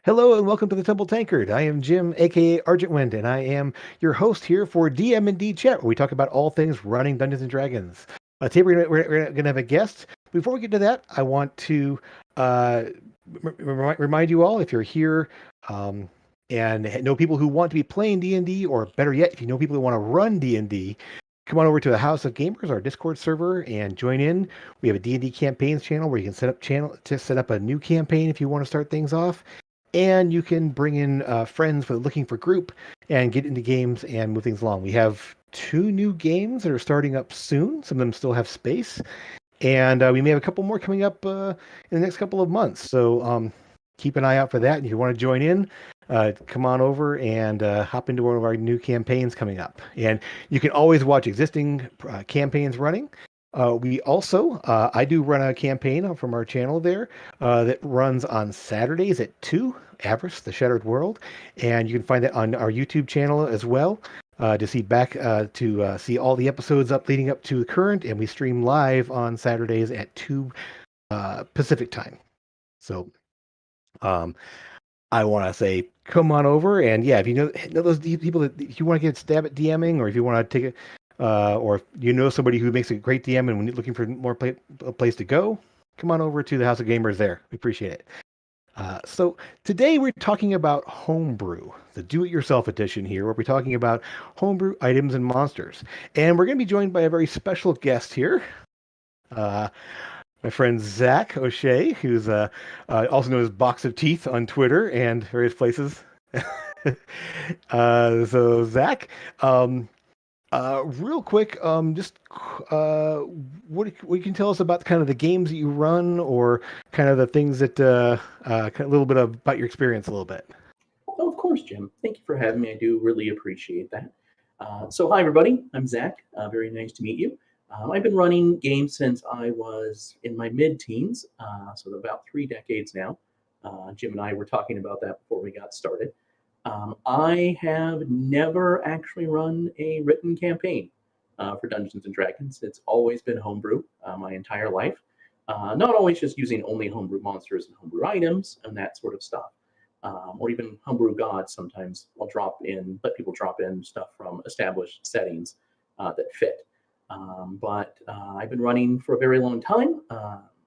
Hello and welcome to the Temple Tankard. I am Jim, aka Argentwind, and I am your host here for DM&D Chat, where we talk about all things running Dungeons and Dragons. Today we're gonna have a guest. Before we get to that, I want to uh, remind you all, if you're here and know people who want to be playing D&D, or better yet, if you know people who want to run D&D, come on over to the House of Gamers, our Discord server, and join in. We have a D&D campaigns channel where you can set up a new campaign if you want to start things off. And you can bring in friends for looking for group and get into games and move things along. We have two new games that are starting up soon. Some of them still have space, and we may have a couple more coming up in the next couple of months. So keep an eye out for that. And if you want to join in, come on over and hop into one of our new campaigns coming up. And you can always watch existing campaigns running. We also, I do run a campaign from our channel there that runs on Saturdays at 2, Avarice, the Shattered World. And you can find that on our YouTube channel as well to see all the episodes leading up to the current. And we stream live on Saturdays at 2 Pacific time. So um, I want to say, come on over. And yeah, if you know those people that if you want to get a stab at DMing, or if you want to take it, or if you know somebody who makes a great DM and when you're looking for a place to go, come on over to the House of Gamers there. We appreciate it. So today we're talking about homebrew, the do-it-yourself edition here, where we're talking about homebrew items and monsters. And we're going to be joined by a very special guest here. Uh, my friend Zach O'Shea, who's also known as Box of Teeth on Twitter and various places. So Zach, um, real quick, just what you can tell us about kind of the games that you run, or kind of the things that kind of a little bit about your experience a little bit. Oh, of course, Jim. Thank you for having me. I do really appreciate that. Hi, everybody. I'm Zach. Very nice to meet you. I've been running games since I was in my mid-teens, so about 3 decades now. Jim and I were talking about that before we got started. I have never actually run a written campaign for Dungeons and Dragons. It's always been homebrew my entire life. Not always just using only homebrew monsters and homebrew items and that sort of stuff, or even homebrew gods. Sometimes let people drop in stuff from established settings that fit. But I've been running for a very long time.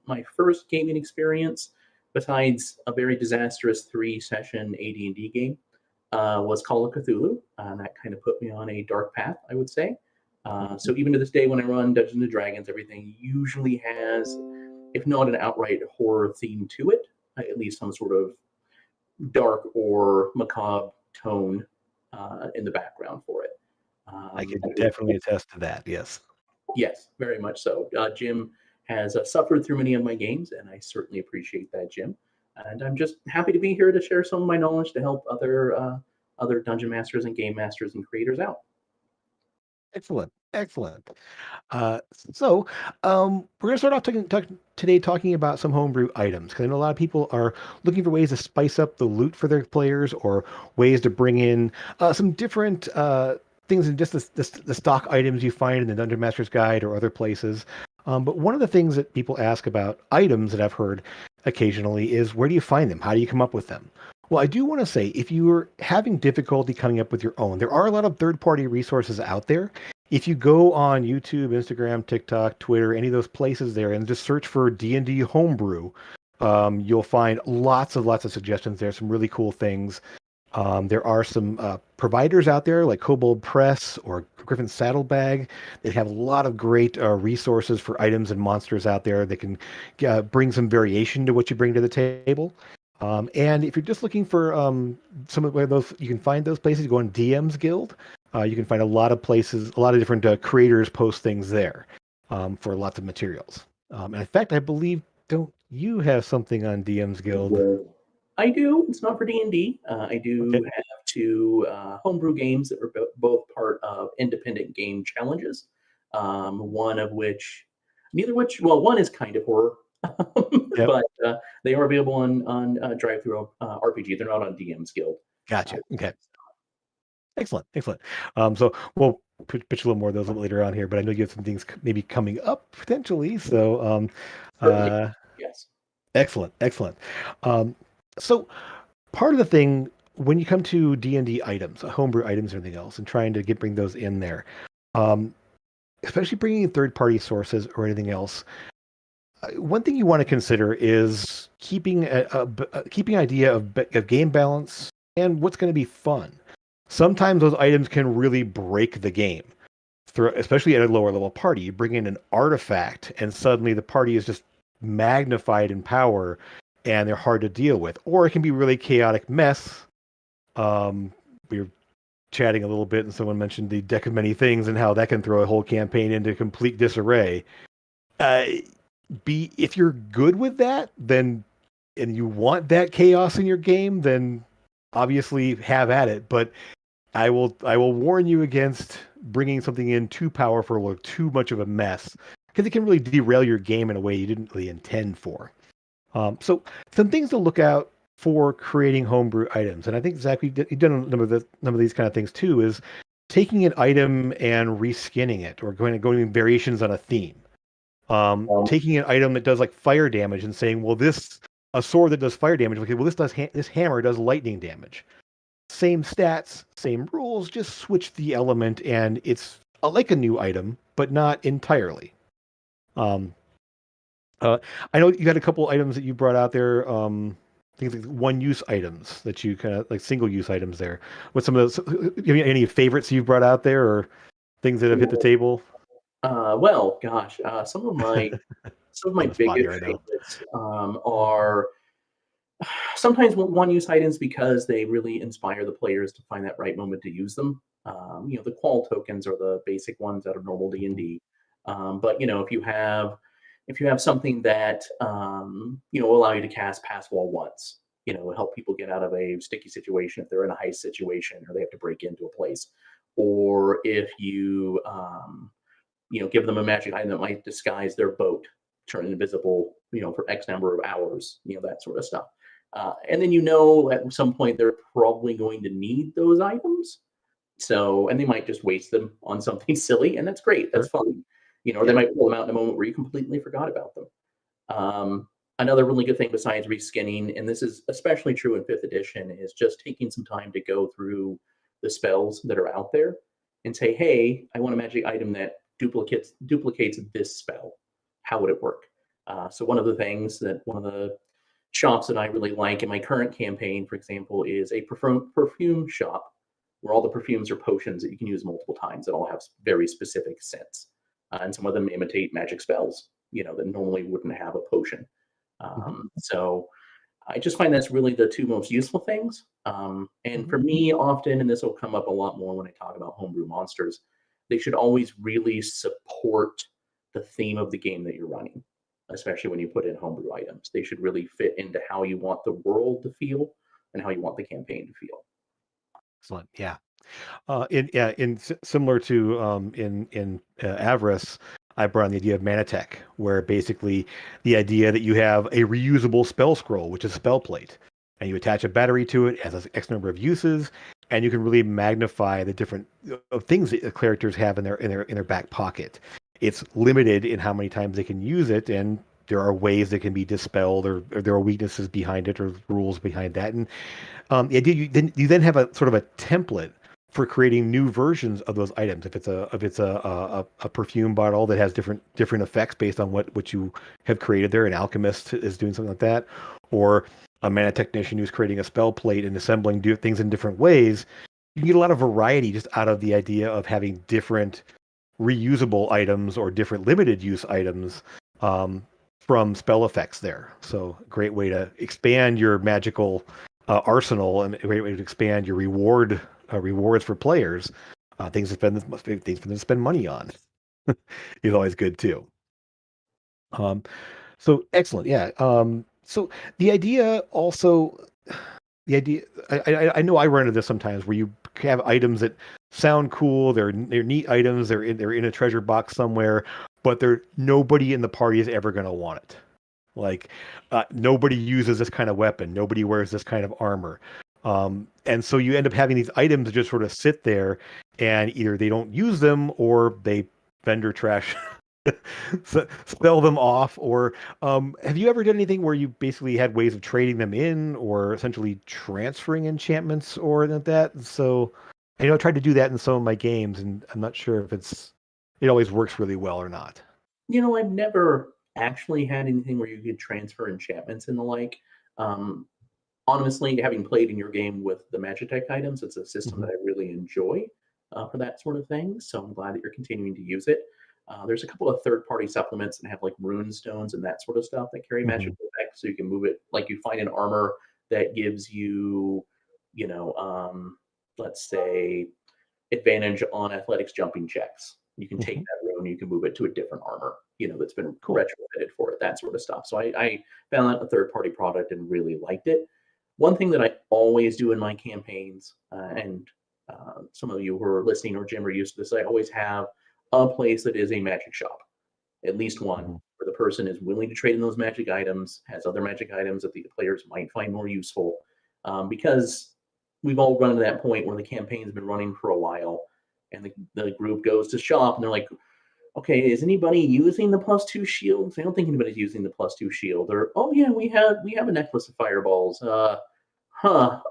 My first gaming experience, besides a very disastrous 3-session AD&D game, was Call of Cthulhu. That kind of put me on a dark path, I would say. So even to this day, when I run Dungeons and Dragons, everything usually has, if not an outright horror theme to it, at least some sort of dark or macabre tone in the background for it. I can definitely attest to that. Yes. Yes, very much so. Jim has suffered through many of my games, and I certainly appreciate that, Jim. And I'm just happy to be here to share some of my knowledge to help other dungeon masters and game masters and creators out. Excellent. Excellent. Uh, so, we're going to start off today talking about some homebrew items, because I know a lot of people are looking for ways to spice up the loot for their players, or ways to bring in some different things than just the stock items you find in the Dungeon Master's Guide or other places. But one of the things that people ask about items that I've heard occasionally is, where do you find them? How do you come up with them? Well, I do want to say, if you're having difficulty coming up with your own, there are a lot of third-party resources out there. If you go on YouTube, Instagram, TikTok, Twitter, any of those places there, and just search for D&D homebrew, you'll find lots of suggestions there. Some really cool things. There are some providers out there like Kobold Press or Griffin Saddlebag that have a lot of great resources for items and monsters out there that can bring some variation to what you bring to the table. And if you're just looking for some of where those you can find those places, go on DM's Guild. You can find a lot of places, a lot of different creators post things there for lots of materials. And in fact, I believe, don't you have something on DM's Guild? I do. It's not for D&D. I do Okay. have two homebrew games that were both part of independent game challenges. One of which, well, one is kind of horror, Yep. but they are available on Drive-Thru RPG. They're not on DM's Guild. Gotcha. Okay. Excellent. Excellent. So we'll pitch a little more of those a little later on here, but I know you have some things maybe coming up potentially. So Certainly, uh, yes. excellent. Excellent. Um, so part of the thing when you come to D&D items, homebrew items, or anything else, and trying to bring those in there, um, especially bringing in third-party sources or anything else, one thing you want to consider is keeping idea of game balance and what's going to be fun. Sometimes those items can really break the game, especially at a lower level party. You bring in an artifact, and suddenly the party is just magnified in power, and they're hard to deal with. Or it can be really chaotic mess. We were chatting a little bit, and someone mentioned the deck of many things and how that can throw a whole campaign into complete disarray. Uh, if you're good with that, then and you want that chaos in your game, then obviously have at it. But I will warn you against bringing something in too powerful or too much of a mess because it can really derail your game in a way you didn't really intend for. So some things to look out for creating homebrew items, and I think Zach, you've done a number of these kind of things too. Is taking an item and reskinning it, or going in variations on a theme. Taking an item that does like fire damage and saying, well, this a sword that does fire damage. Okay, well, this hammer does lightning damage. Same stats, same rules, just switch the element, and it's like a new item, but not entirely. Um, I know you had a couple items that you brought out there. Things like one-use items that you kind of like single-use items there. What's some of those? Any favorites you've brought out there, or things that have hit the table? Well, gosh, some of my On the spot biggest here, I know. favorites are sometimes one-use items because they really inspire the players to find that right moment to use them. The qual tokens are the basic ones out of normal D&D. But if you have something that will allow you to cast pass wall once, help people get out of a sticky situation if they're in a heist situation or they have to break into a place, or if you give them a magic item that might disguise their boat, turn invisible, for X number of hours, that sort of stuff. And then at some point they're probably going to need those items. So, and they might just waste them on something silly, and that's great. That's Sure. fun. Or they Yeah. might pull them out in a moment where you completely forgot about them. Another really good thing besides reskinning, and this is especially true in fifth edition, is just taking some time to go through the spells that are out there and say, hey, I want a magic item that duplicates this spell. How would it work? So one of the shops that I really like in my current campaign, for example, is a perfume shop where all the perfumes are potions that you can use multiple times that all have very specific scents. And some of them imitate magic spells, that normally wouldn't have a potion. Mhm. So I just find that's really the two most useful things. And Mhm. for me, often, and this will come up a lot more when I talk about homebrew monsters, they should always really support the theme of the game that you're running, especially when you put in homebrew items. They should really fit into how you want the world to feel and how you want the campaign to feel. Excellent. Yeah. Similar to in Avarice, I brought on the idea of Manatech, where basically the idea that you have a reusable spell scroll, which is spell plate, and you attach a battery to it, it has X number of uses, and you can really magnify the different things that the characters have in their back pocket. It's limited in how many times they can use it, and there are ways that can be dispelled, or there are weaknesses behind it, or rules behind that, and the idea you then have a sort of a template for creating new versions of those items. If it's a perfume bottle that has different effects based on what you have created there, an alchemist is doing something like that, or a mana technician who's creating a spell plate and assembling things in different ways. You can get a lot of variety just out of the idea of having different reusable items or different limited use items from spell effects there. So great way to expand your magical arsenal and a great way to expand your rewards for players. Things for them to spend money on is always good too. Um, so excellent, yeah. So the idea also, the idea I know I run into this sometimes where you have items that sound cool, they're neat items, they're in a treasure box somewhere, but they're nobody in the party is ever going to want it. Like nobody uses this kind of weapon, nobody wears this kind of armor. And so you end up having these items that just sort of sit there and either they don't use them or they vendor trash sell them off, or have you ever done anything where you basically had ways of trading them in, or essentially transferring enchantments or anything like that? So, I know I tried to do that in some of my games, and I'm not sure if it always works really well or not. I've never actually had anything where you could transfer enchantments and the like. Um, Honestly, having played in your game with the Magitech items, it's a system that Hmm. I really enjoy for that sort of thing. So I'm glad that you're continuing to use it. There's a couple of third-party supplements that have like rune stones and that sort of stuff that carry Hmm. magical effects. So you can move it like you find an armor that gives you, you know, let's say advantage on athletics jumping checks. You can take Hmm. that rune, you can move it to a different armor, that's been Cool. retrofitted for it, that sort of stuff. So I found that a third party product and really liked it. One thing that I always do in my campaigns, and some of you who are listening or Jim are used to this, I always have a place that is a magic shop, at least one, Hmm. where the person is willing to trade in those magic items, has other magic items that the players might find more useful. Because we've all run to that point where the campaign's been running for a while and the group goes to shop and they're like, okay, is anybody using the +2 shields? I don't think anybody's using the +2 shield. Or, oh yeah, we have a necklace of fireballs.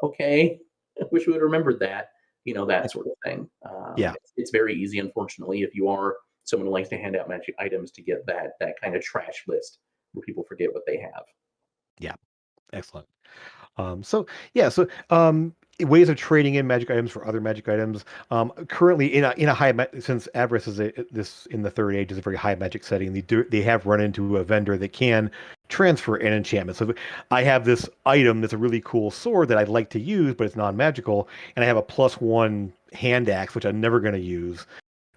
Okay. I wish we would have remembered that. That sort of thing. Yeah. It's very easy, unfortunately, if you are someone who likes to hand out magic items to get that kind of trash list where people forget what they have. Yeah. Excellent. So yeah, so ways of trading in magic items for other magic items. Currently in a since Avarice is this in the third age is a very high magic setting. They have run into a vendor that can transfer an enchantment. So I have this item that's a really cool sword that I'd like to use, but it's non-magical, and I have a +1 hand axe which I'm never going to use.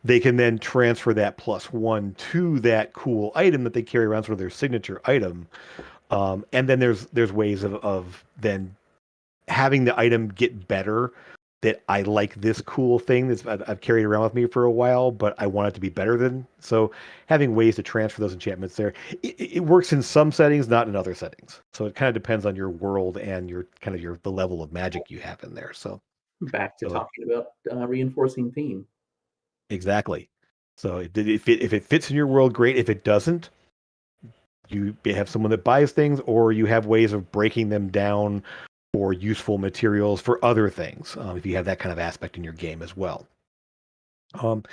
They can then transfer that +1 to that cool item that they carry around, sort of their signature item. And then there's ways of then having the item get better, that I like this cool thing I've carried around with me for a while, but I want it to be better than. So having ways to transfer those enchantments there, it works in some settings, not in other settings. So it kind of depends on your world and your kind of the level of magic you have in there. Back to So talking about reinforcing theme. exactly. So if it fits in your world, great. If it doesn't, you have someone that buys things, or you have ways of breaking them down for useful materials for other things, if you have that kind of aspect in your game as well. Um,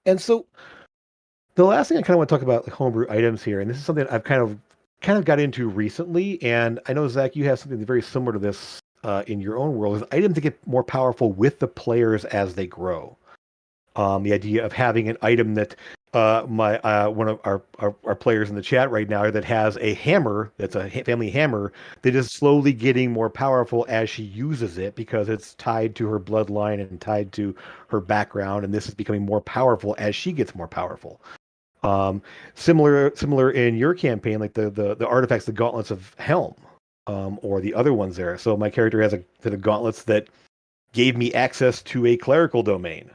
and so the last thing I kind of want to talk about, like homebrew items here, and this is something I've kind of got into recently, and I know Zach, you have something very similar to this in your own world, is items that get more powerful with the players as they grow. The idea of having an item that my one of our players in the chat right now that has a hammer that's a family hammer that is slowly getting more powerful as she uses it because it's tied to her bloodline and tied to her background, and this is becoming more powerful as she gets more powerful. Um, similar in your campaign, like the artifacts, the gauntlets of Helm, or the other ones there. So my character has a set of gauntlets that gave me access to a clerical domain,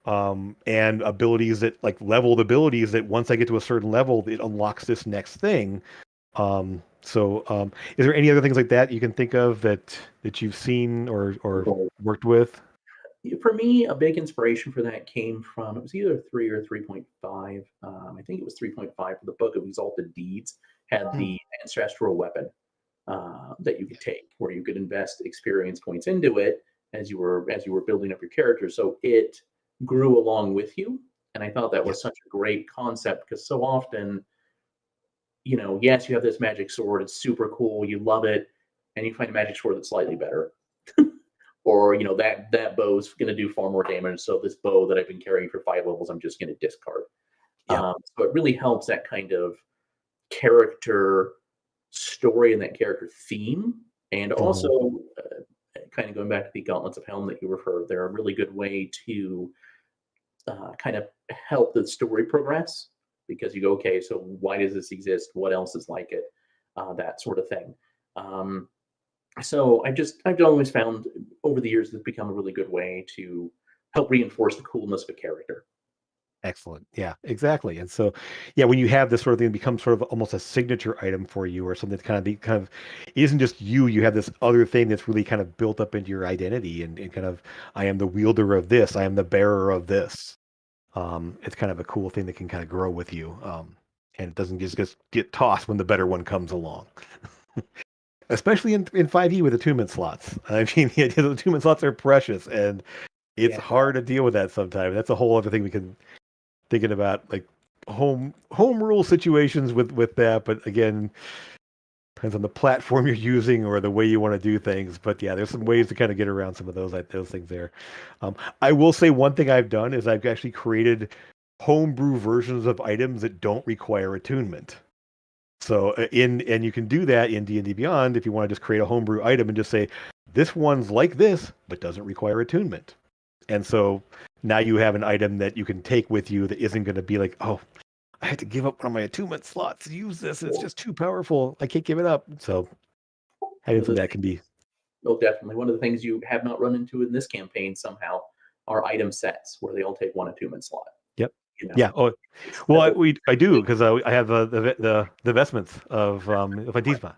and abilities that like leveled abilities that once I get to a certain level, it unlocks this next thing. Is there any other things like that you can think of that you've seen or worked with? For me, a big inspiration for that came from it was either 3 or 3.5. I think it was 3.5 for the Book of Exalted Deeds had Hmm. the ancestral weapon that you could take, where you could invest experience points into it as you were building up your character, so it grew along with you. And I thought that Yeah. was such a great concept because so often, yes, you have this magic sword, it's super cool, you love it, and you find a magic sword that's slightly better, or that bow's going to do far more damage. So this bow that I've been carrying for 5 levels, I'm just going to discard. Yeah. So it really helps that kind of character story and that character theme, and also Hmm. kind of going back to the Gauntlets of Helm that you referred, they're a really good way to kind of help the story progress because you go, okay, so why does this exist? What else is like it? That sort of thing. Um, so I've always found over the years it's become a really good way to help reinforce the coolness of a character. Excellent. Yeah, exactly. And so, yeah, when you have this sort of thing, it becomes sort of almost a signature item for you, or something that kind of isn't just you. You have this other thing that's really kind of built up into your identity, and kind of, I am the wielder of this. I am the bearer of this. It's kind of a cool thing that can kind of grow with you, and it doesn't just get tossed when the better one comes along. Especially in 5e with attunement slots. I mean, the idea that the attunement slots are precious, and it's Yeah. hard to deal with that sometimes. That's a whole other thing we can thinking about, like home rule situations with that. But again, depends on the platform you're using or the way you want to do things. But yeah, there's some ways to kind of get around some of those things there. I will say one thing I've done is I've actually created homebrew versions of items that don't require attunement. So and you can do that in D&D Beyond if you want to just create a homebrew item and just say this one's like this but doesn't require attunement. And so now you have an item that you can take with you that isn't going to be like, oh, I had to give up one of my attunement slots to use this. It's just too powerful. I can't give it up. So having some of that can be. Oh, definitely. One of the things you have not run into in this campaign somehow are item sets where they all take one attunement slot. Yep. You know, Yeah. Oh, it's well, that's I do because I have the vestments of Fantisma.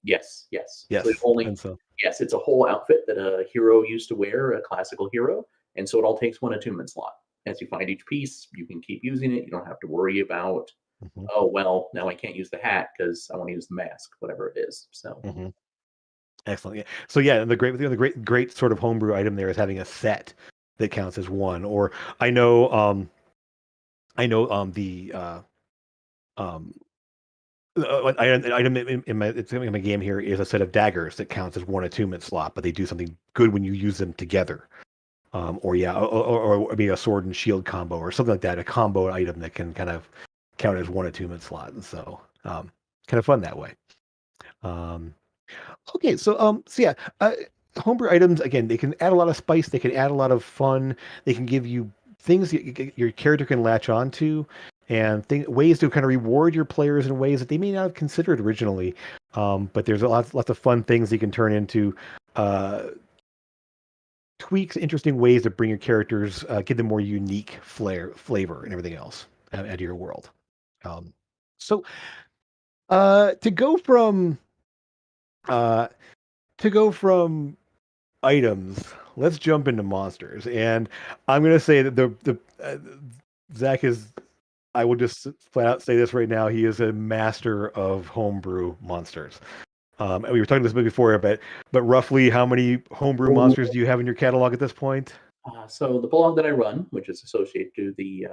yes, yes. So Yes, only and so yes, it's a whole outfit that a hero used to wear, a classical hero, and so it all takes one attunement slot. As you find each piece, you can keep using it. You don't have to worry about, mhm, oh well, now I can't use the hat because I want to use the mask, whatever it is. So mhm. Excellent. Yeah. So yeah, and the great sort of homebrew item there is having a set that counts as one. Or I know I know the um an item in my game here is a set of daggers that counts as one attunement slot, but they do something good when you use them together. Or yeah, or maybe a sword and shield combo or something like that, a combo item that can kind of count as one attunement slot. And so kind of fun that way. Um, okay, so yeah, homebrew items again, they can add a lot of spice, they can add a lot of fun, they can give you things your character can latch onto, and ways to kind of reward your players in ways that they may not have considered originally. But there's lots of fun things you can turn into. Uh, Tweaks, interesting ways to bring your characters, give them more unique flavor, and everything else out of your world. Um, so to go from uh, to go from items, let's jump into monsters. And I'm going to say that the Zach is. I will just flat out say this right now. He is a master of homebrew monsters. And we were talking this before, but roughly how many homebrew monsters do you have in your catalog at this point? So the blog that I run, which is associated to the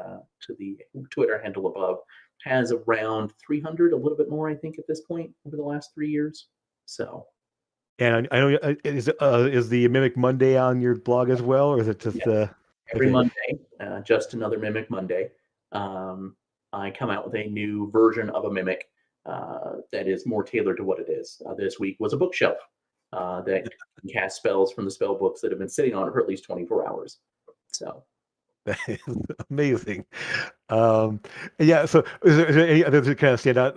Twitter handle above, has around 300, a little bit more, I think, at this point over the last 3 years. So And I know is the Mimic Monday on your blog as well, or is it just yes, every okay? Monday, just another Mimic Monday, um, I come out with a new version of a Mimic that is more tailored to what it is. This week was a bookshelf that can cast spells from the spell books that have been sitting on it for at least 24 hours. So That is amazing. Um, yeah. So is there any others that kind of stand out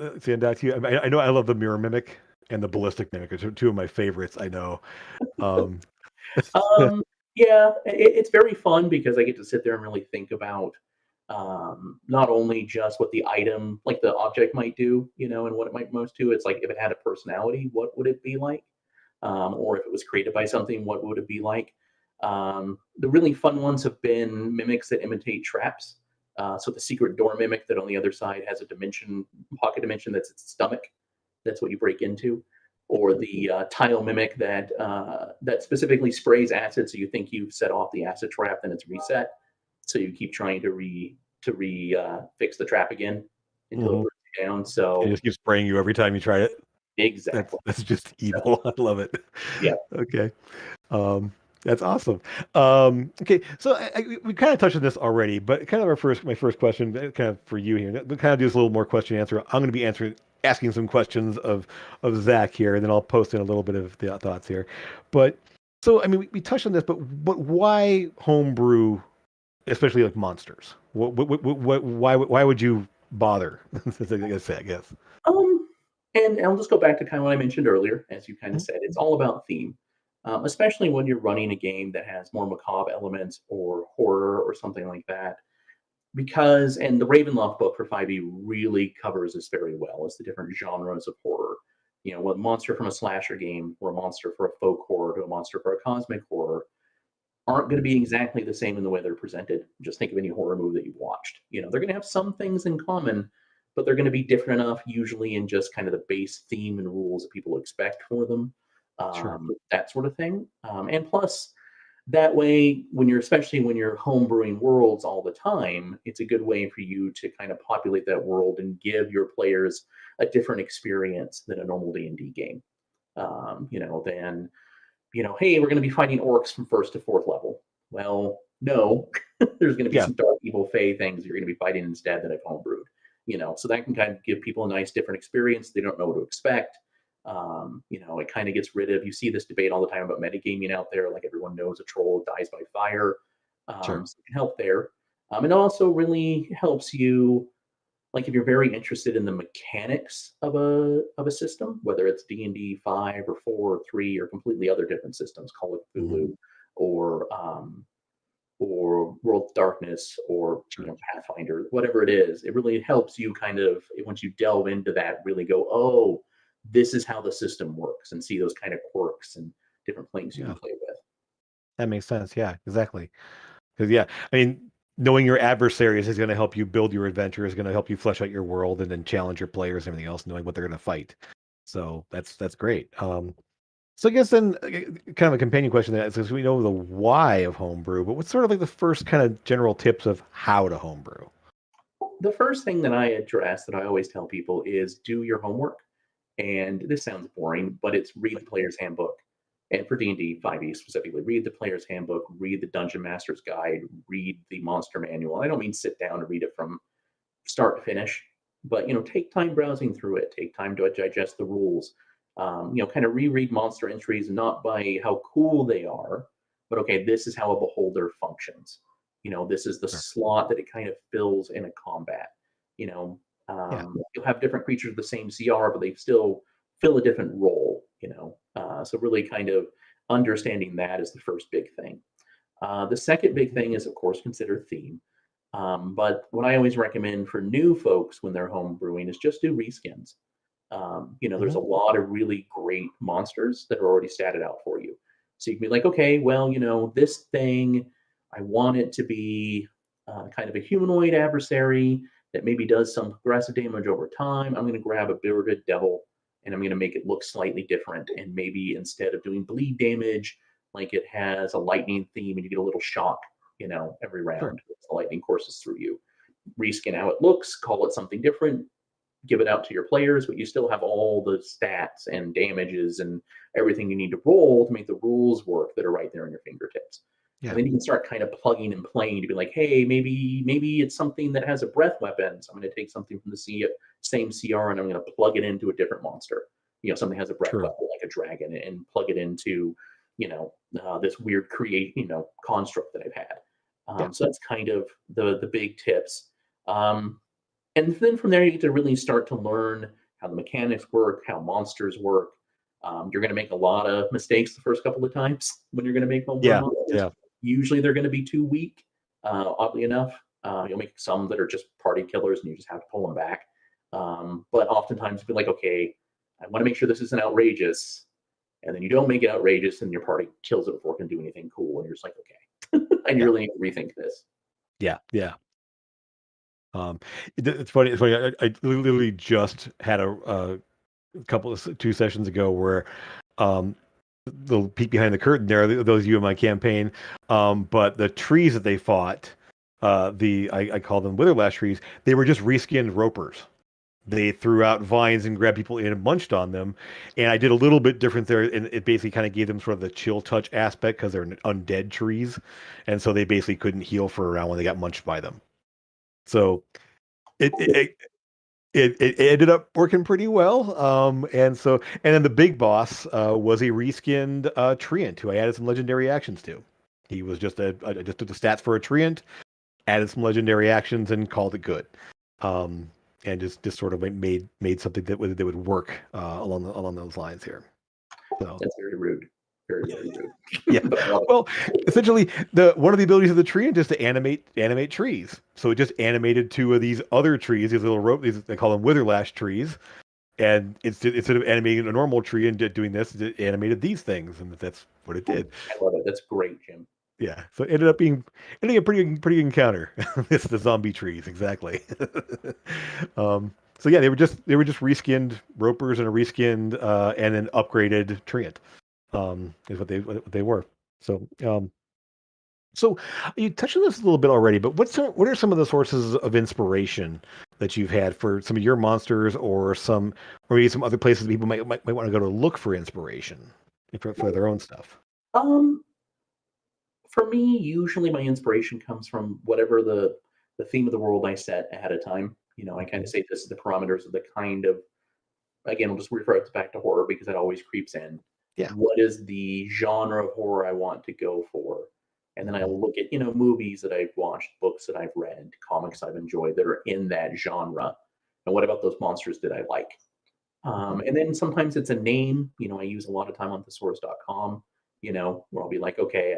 to you? I mean, I know I love the Mirror Mimic and the Ballistic Mimic. Are two of my favorites. I know. Um, Um, yeah, it's very fun because I get to sit there and really think about not only just what the item, like the object, might do, and what it might most do. It's like if it had a personality, what would it be like? Or if it was created by something, what would it be like? The really fun ones have been mimics that imitate traps. So the secret door mimic that on the other side has a pocket dimension that's its stomach. That's what you break into, or the tile mimic that specifically sprays acid, so you think you've set off the acid trap, then it's reset, so you keep trying to re fix the trap again until it mhm. burns you down. It So just keeps spraying you every time you try it. That's exactly, that's just so, evil. I love it. yeah. Okay. Um, that's awesome. Okay, so we kind of touched on this already, but kind of my first question, kind of for you here, we kind of do this a little more question answer. I'm going to be asking some questions of Zach here, and then I'll post in a little bit of the thoughts here. But so, I mean, we touched on this, but why homebrew, especially like monsters? Why would you bother? I guess. Um, and I'll just go back to kind of what I mentioned earlier, as you kind of Mhm. said, it's all about theme. Especially when you're running a game that has more macabre elements or horror or something like that, and the Ravenloft book for 5e really covers this very well, is the different genres of horror. What monster from a slasher game, or a monster for a folk horror, to a monster for a cosmic horror. aren't going to be exactly the same in the way they're presented. Just think of any horror movie that you've watched. They're going to have some things in common, but they're going to be different enough, usually in just kind of the base theme and rules that people expect for them, Sure. that sort of thing. And plus, that way, especially when you're homebrewing worlds all the time, it's a good way for you to kind of populate that world and give your players a different experience than a normal D&D game. Than hey, we're going to be fighting orcs from first to fourth level. Well, no, there's going to be Yeah. some dark, evil, fey things you're going to be fighting instead that I've homebrewed. So that can kind of give people a nice, different experience. They don't know what to expect. It kind of gets rid of. You see this debate all the time about metagaming out there. Like everyone knows a troll dies by fire, Sure. so it can help there. It also really helps you like if you're very interested in the mechanics of a system, whether it's D&D 5 or 4 or 3 or completely other different systems, Call of Hmm. Cthulhu or World of Darkness or Sure. Pathfinder, whatever it is, it really helps you kind of once you delve into that, really go, oh, this is how the system works, and see those kind of quirks and different things you can Yeah. play with. That makes sense. Yeah, exactly. Because yeah, I mean, knowing your adversaries is going to help you build your adventure, is going to help you flesh out your world, and then challenge your players and everything else, knowing what they're going to fight. So that's great. So I guess then, kind of a companion question to that, since we know the why of homebrew, but what's sort of like the first kind of general tips of how to homebrew? The first thing that I address that I always tell people is do your homework. And this sounds boring, but it's read the player's handbook. And for D&D 5e specifically, read the player's handbook, read the dungeon master's guide, read the monster manual. I don't mean sit down and read it from start to finish, but take time browsing through it. Take time to digest the rules. Kind of reread monster entries, not by how cool they are, but okay, this is how a beholder functions. This is the Sure. slot that it kind of fills in a combat. Yeah. You'll have different creatures of the same CR, but they still fill a different role. So really kind of understanding that is the first big thing. The second big thing is, of course, consider theme. But what I always recommend for new folks when they're home brewing is just do reskins. There's Hmm. a lot of really great monsters that are already statted out for you. So you can be like, okay, well, this thing, I want it to be kind of a humanoid adversary that maybe does some progressive damage over time. I'm going to grab a bearded devil and I'm going to make it look slightly different. And maybe instead of doing bleed damage, like it has a lightning theme and you get a little shock, every Sure. round as the lightning courses through you. Reskin how it looks, call it something different, give it out to your players, but you still have all the stats and damages and everything you need to roll to make the rules work that are right there in your fingertips. And Yeah. then you can start kind of plugging and playing to be like, hey, maybe it's something that has a breath weapon. So I'm going to take something from the same CR and I'm going to plug it into a different monster. Something has a breath True. weapon like a dragon and plug it into, this weird construct that I've had. Yeah. So that's kind of the big tips. Um, and then from there, you get to really start to learn how the mechanics work, how monsters work. You're going to make a lot of mistakes the first couple of times when you're going to make homebrew Yeah. monsters. Yeah. Usually they're going to be too weak, oddly enough. You'll make some that are just party killers and you just have to pull them back. But oftentimes you'll be like, okay, I want to make sure this isn't outrageous. And then you don't make it outrageous and your party kills it before it can do anything cool. And you're just like, okay, and you Yeah. really need to rethink this. Yeah. Yeah. Um, it's funny. It's funny. I literally just had a couple of 2 sessions ago where um, little peek behind the curtain there. Those of you in my campaign, but the trees that they fought, I call them witherlash trees. They were just reskinned ropers. They threw out vines and grabbed people in and munched on them. And I did a little bit different there, and it basically kind of gave them sort of the chill touch aspect because they're undead trees, and so they basically couldn't heal for a round when they got munched by them. So it it, Okay. it it ended up working pretty well. And then the big boss was a reskinned treant who I added some legendary actions to. He was I just took the stats for a treant, added some legendary actions, and called it good. Um, and just sort of made something that would work along those lines here. So That's very rude. Very, very rude. yeah, But I love it. well, essentially the one of the abilities of the treant is to animate trees. So it just animated two of these other trees, these little rope, these they call them witherlash trees. And instead of animating a normal tree and doing this, it animated these things, and that's what it did. I love it. That's great, Jim. Yeah. So it ended up being ending a pretty good encounter. It's the zombie trees, exactly. So yeah, they were just reskinned ropers and a reskinned and an upgraded treant. Is what they were. So so you touched on this a little bit already, but what are some of the sources of inspiration that you've had for some of your monsters, or maybe some other places people might want to go to look for inspiration for their own stuff? Um, for me, usually my inspiration comes from whatever the theme of the world I set ahead of time. I kind of Mhm. say this is the parameters of the kind of, again, I'll just refer it back to horror because it always creeps in. Yeah. What is the genre of horror I want to go for? And then I Mhm. look at, movies that I've watched, books that I've read, comics I've enjoyed that are in that genre. And what about those monsters did I like? Mhm. And then sometimes it's a name. I use a lot of time on thesaurus.com, where I'll be like, okay,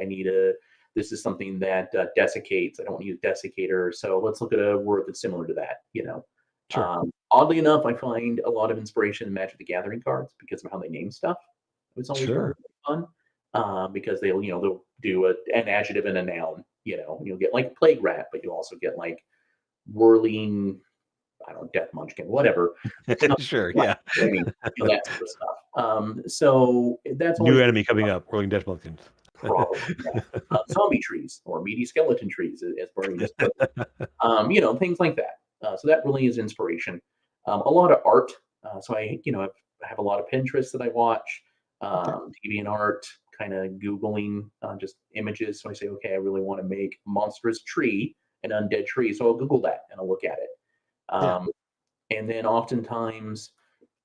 this is something that desiccates. I don't want to use desiccator. So let's look at a word that's similar to that. Sure. Oddly enough, I find a lot of inspiration in Magic the Gathering cards because of how they name stuff. It's always been really Sure. fun because they'll do an adjective and a noun. You'll get like plague rat, but you also get like whirling, I don't know, death munchkin, whatever. Stuff Sure. like, Yeah. I mean, that sort of stuff. So that's New always enemy coming up, Rolling Death Monkeys. probably, yeah. Zombie trees or meaty skeleton trees, as Bernie just put it. Things like that. So that really is inspiration. A lot of art. So I have a lot of Pinterest that I watch, Okay. TV and art, kind of Googling just images. So I say, okay, I really want to make a monstrous tree, an undead tree. So I'll Google that and I'll look at it. Yeah. Um, and then oftentimes,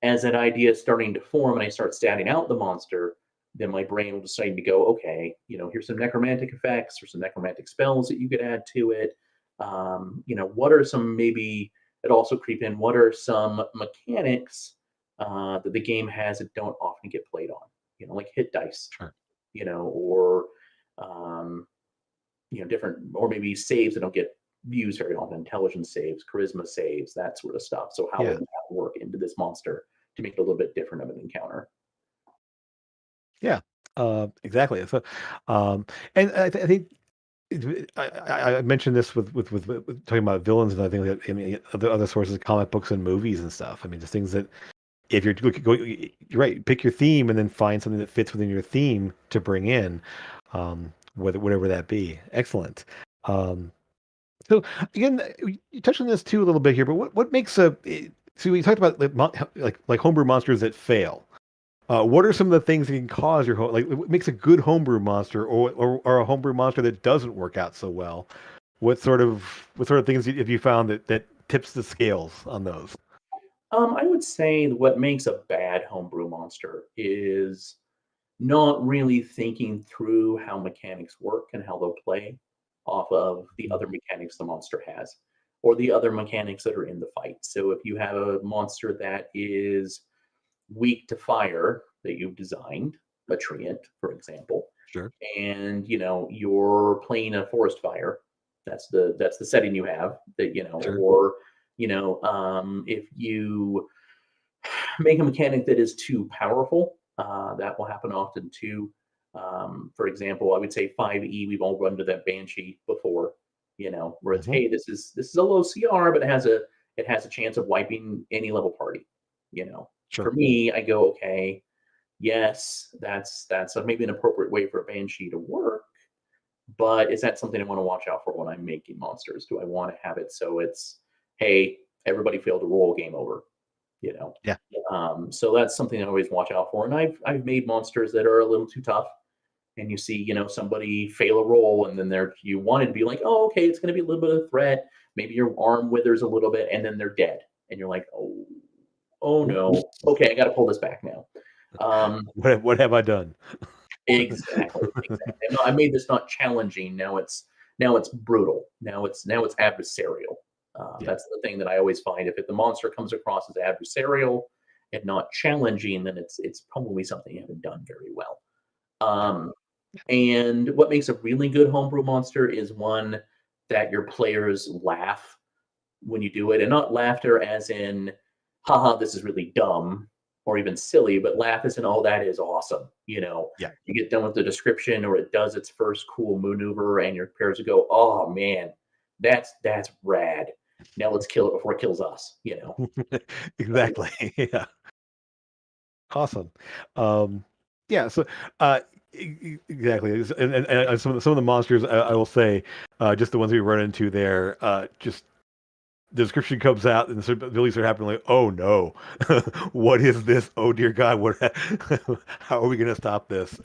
as that idea is starting to form and I start statting out the monster, then my brain will decide to go, okay, here's some necromantic effects or some necromantic spells that you could add to it. What are some maybe that also creep in? What are some mechanics that the game has that don't often get played on? Like hit dice, Sure. or um, different, or maybe saves that don't get used very often, intelligence saves, charisma saves, that sort of stuff. So how would Yeah. that work into this monster to make it a little bit different of an encounter? Yeah. Exactly. So, um, and I think I mentioned this with talking about villains, and I think that, I mean, other sources, comic books and movies and stuff. I mean, just things that if you're right, pick your theme and then find something that fits within your theme to bring in, whatever that be. Excellent. Um, so again, you touched on this too a little bit here, but what makes so we talked about like homebrew monsters that fail. What are some of the things that can cause what makes a good homebrew monster, or a homebrew monster that doesn't work out so well? What sort of things have you found that tips the scales on those? I would say that what makes a bad homebrew monster is not really thinking through how mechanics work and how they'll play off of the other Mhm. mechanics the monster has or the other mechanics that are in the fight. So if you have a monster that is weak to fire that you've designed, a treant, for example, Sure. and you're playing a forest fire. That's the setting you have. That Sure. or if you make a mechanic that is too powerful, that will happen often too. For example, I would say 5e. We've all run to that banshee before. Where it's, Hmm. hey, this is a low CR, but it has a chance of wiping any level party. For Sure. me, I go, okay, yes, that's maybe an appropriate way for a banshee to work, but is that something I want to watch out for when I'm making monsters? Do I want to have it so it's, hey, everybody failed to roll, game over? You know, Yeah. so that's something I always watch out for. And I've made monsters that are a little too tough, and you see, somebody fail a roll, and then you wanted to be like, oh, okay, it's going to be a little bit of threat. Maybe your arm withers a little bit, and then they're dead, and you're like, oh Oops. no, okay, I got to pull this back now. Um, What have I done? exactly, exactly. No, I made this not challenging. Now it's brutal. Now it's adversarial. Yeah. That's the thing that I always find. If the monster comes across as adversarial and not challenging, then it's probably something you haven't done very well. Yeah. Um, and what makes a really good homebrew monster is one that your players laugh when you do it, and not laughter as in, haha, this is really dumb. or even silly, but laugh as in, oh, that is awesome. Yeah. You get done with the description or it does its first cool maneuver and your players will go, oh man, that's rad. Now let's kill it before it kills us. So, Exactly. Yeah. Awesome. Um, yeah. So, uh, exactly. And some of the monsters, I will say, just the ones we run into there, just the description comes out and the abilities are happening. Like, oh no, what is this? Oh dear God, what? How are we going to stop this?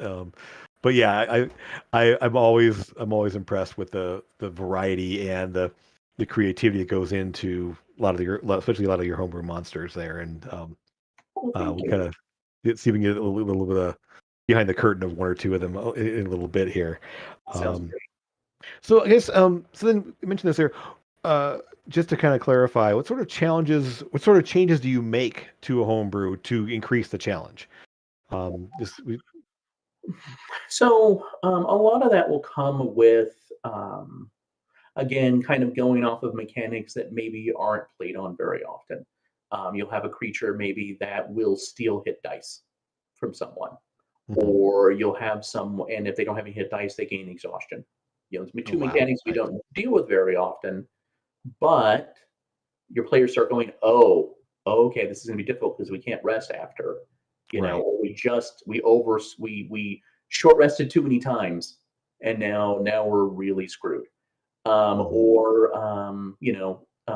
But yeah, I'm always impressed with the variety and the creativity that goes into a lot of especially a lot of your homebrew monsters there, and well, thank we you. kind of see if we can get a little bit of behind the curtain of one or two of them in a little bit here. Sounds Um, great. so I guess so then you mentioned this there. Uh, just to kind of clarify, what sort of changes do you make to a homebrew to increase the challenge? This we, So a lot of that will come with, again, kind of going off of mechanics that maybe aren't played on very often. You'll have a creature maybe that will steal hit dice from someone, mhm. or you'll have some, and if they don't have any hit dice, they gain exhaustion. It's Oh two wow, mechanics we right, don't deal with very often, but your players start going, oh, okay, this is going to be difficult because we can't rest after, right, or we short rested too many times, and now we're really screwed. hmm Or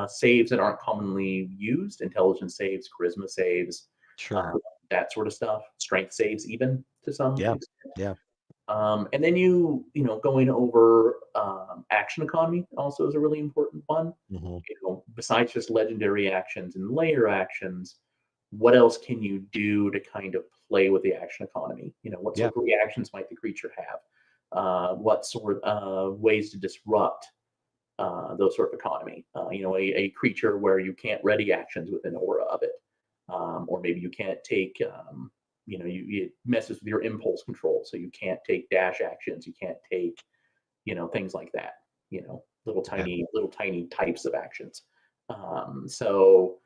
saves that aren't commonly used, intelligence saves, charisma saves, sure, um, that sort of stuff, strength saves, even to some yeah, extent. yeah, And then going over action economy also is a really important one. hmm Besides just legendary actions and layer actions, what else can you do to kind of play with the action economy? What yeah, sort of reactions might the creature have? What sort of ways to disrupt those sort of economy? A creature where you can't ready actions with an aura of it, or maybe you can't take. It messes with your impulse control, so you can't take dash actions. You can't take things like that. yeah, Little tiny types of actions. So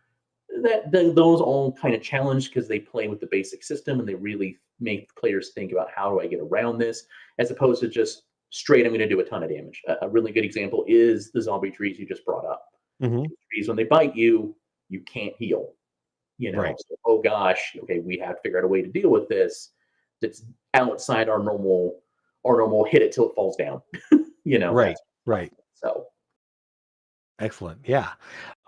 those all kind of challenge because they play with the basic system and they really make players think about how do I get around this, as opposed to just straight I'm going to do a ton of damage. A really good example is the zombie trees you just brought up. hmm These trees, when they bite you, you can't heal. right, So, oh gosh, okay, we have to figure out a way to deal with this that's outside our normal hit it till it falls down. right, That's right. so. Excellent. Yeah.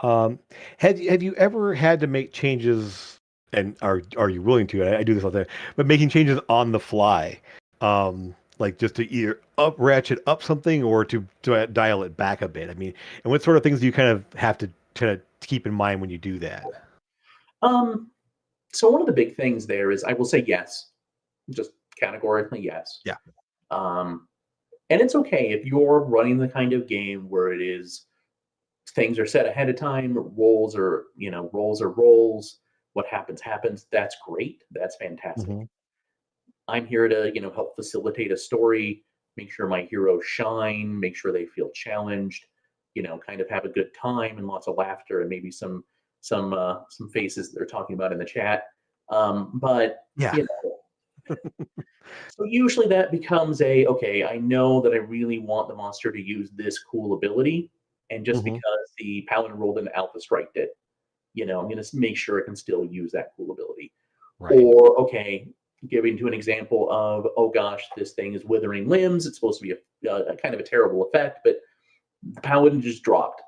Um, have you ever had to make changes, and are you willing to? I do this all the time, but making changes on the fly, like just to either ratchet up something or to dial it back a bit. I mean, and what sort of things do you kind of have to kind of keep in mind when you do that? Um, so one of the big things there is I will say yes, just categorically yes. Yeah. Um, and it's okay if you're running the kind of game where it is things are set ahead of time, roles. What happens happens. That's great. That's fantastic. hmm I'm here to help facilitate a story, make sure my heroes shine, make sure they feel challenged, kind of have a good time and lots of laughter and maybe some faces they're talking about in the chat. But Yeah. so usually that becomes a okay. I know that I really want the monster to use this cool ability, and just hmm because the paladin rolled an alpha strike it, I'm going to make sure it can still use that cool ability. Right. Or, okay, giving to an example of, oh gosh, this thing is withering limbs. It's supposed to be a kind of a terrible effect, but the paladin just dropped,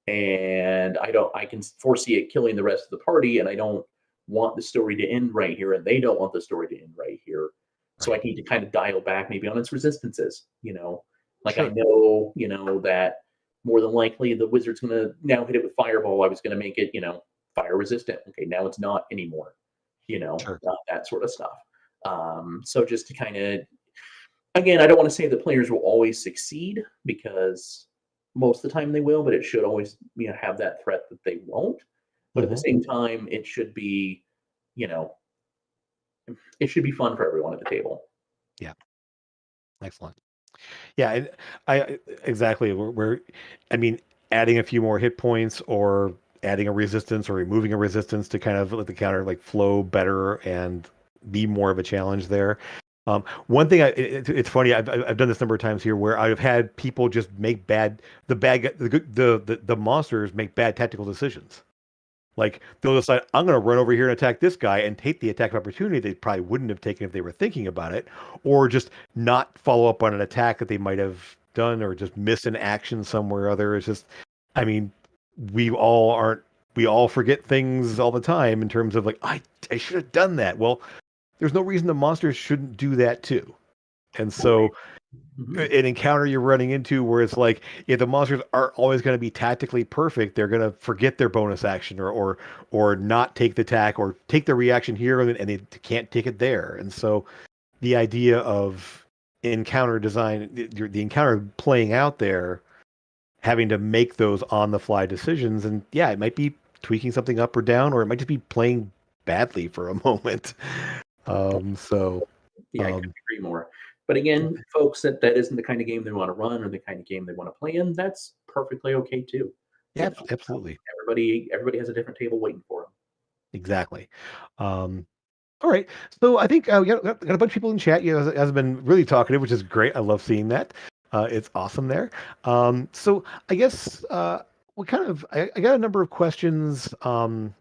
and I can foresee it killing the rest of the party, and I don't want the story to end right here, and they don't want the story to end right here. So I Right. need to kind of dial back maybe on its resistances. Like I Sure. know, that more than likely the wizard's going to now hit it with fireball. I was going to make it, fire resistant. Okay, now it's not anymore. Sure. That sort of stuff. So just to kind of, again, I don't want to say that players will always succeed because most of the time they will, but it should always have that threat that they won't. But at the hmm same time, you know, it should be fun for everyone at the table. Yeah. Excellent. Yeah, and exactly. I mean, adding a few more hit points or adding a resistance or removing a resistance to kind of let the counter like flow better and be more of a challenge there. One thing it's funny. I've done this a number of times here where I've had people just make the monsters make bad tactical decisions. Like they'll decide, I'm going to run over here and attack this guy and take the attack of opportunity they probably wouldn't have taken if they were thinking about it, or just not follow up on an attack that they might have done, or just miss an action somewhere or other. It's just, I mean, we all aren't, we all forget things all the time in terms of like, I should have done that. Well, there's no reason the monsters shouldn't do that too. And Right. so Mhm. an encounter you're running into where it's like if the monsters aren't always going to be tactically perfect, they're going to forget their bonus action or not take the attack or take the reaction here and they can't take it there. And so the idea of encounter design, the encounter playing out there, having to make those on the fly decisions, and yeah, it might be tweaking something up or down, or it might just be playing badly for a moment. So Yeah, I couldn't um, agree more. But again, folks, that isn't the kind of game they want to run or the kind of game they want to play in. That's perfectly okay too. yeah, absolutely, Everybody has a different table waiting for them. exactly. Um, All right. So I think got a bunch of people in chat. You know, has been really talkative, which is great. I love seeing that. It's awesome there. So I guess we kind of I got a number of questions that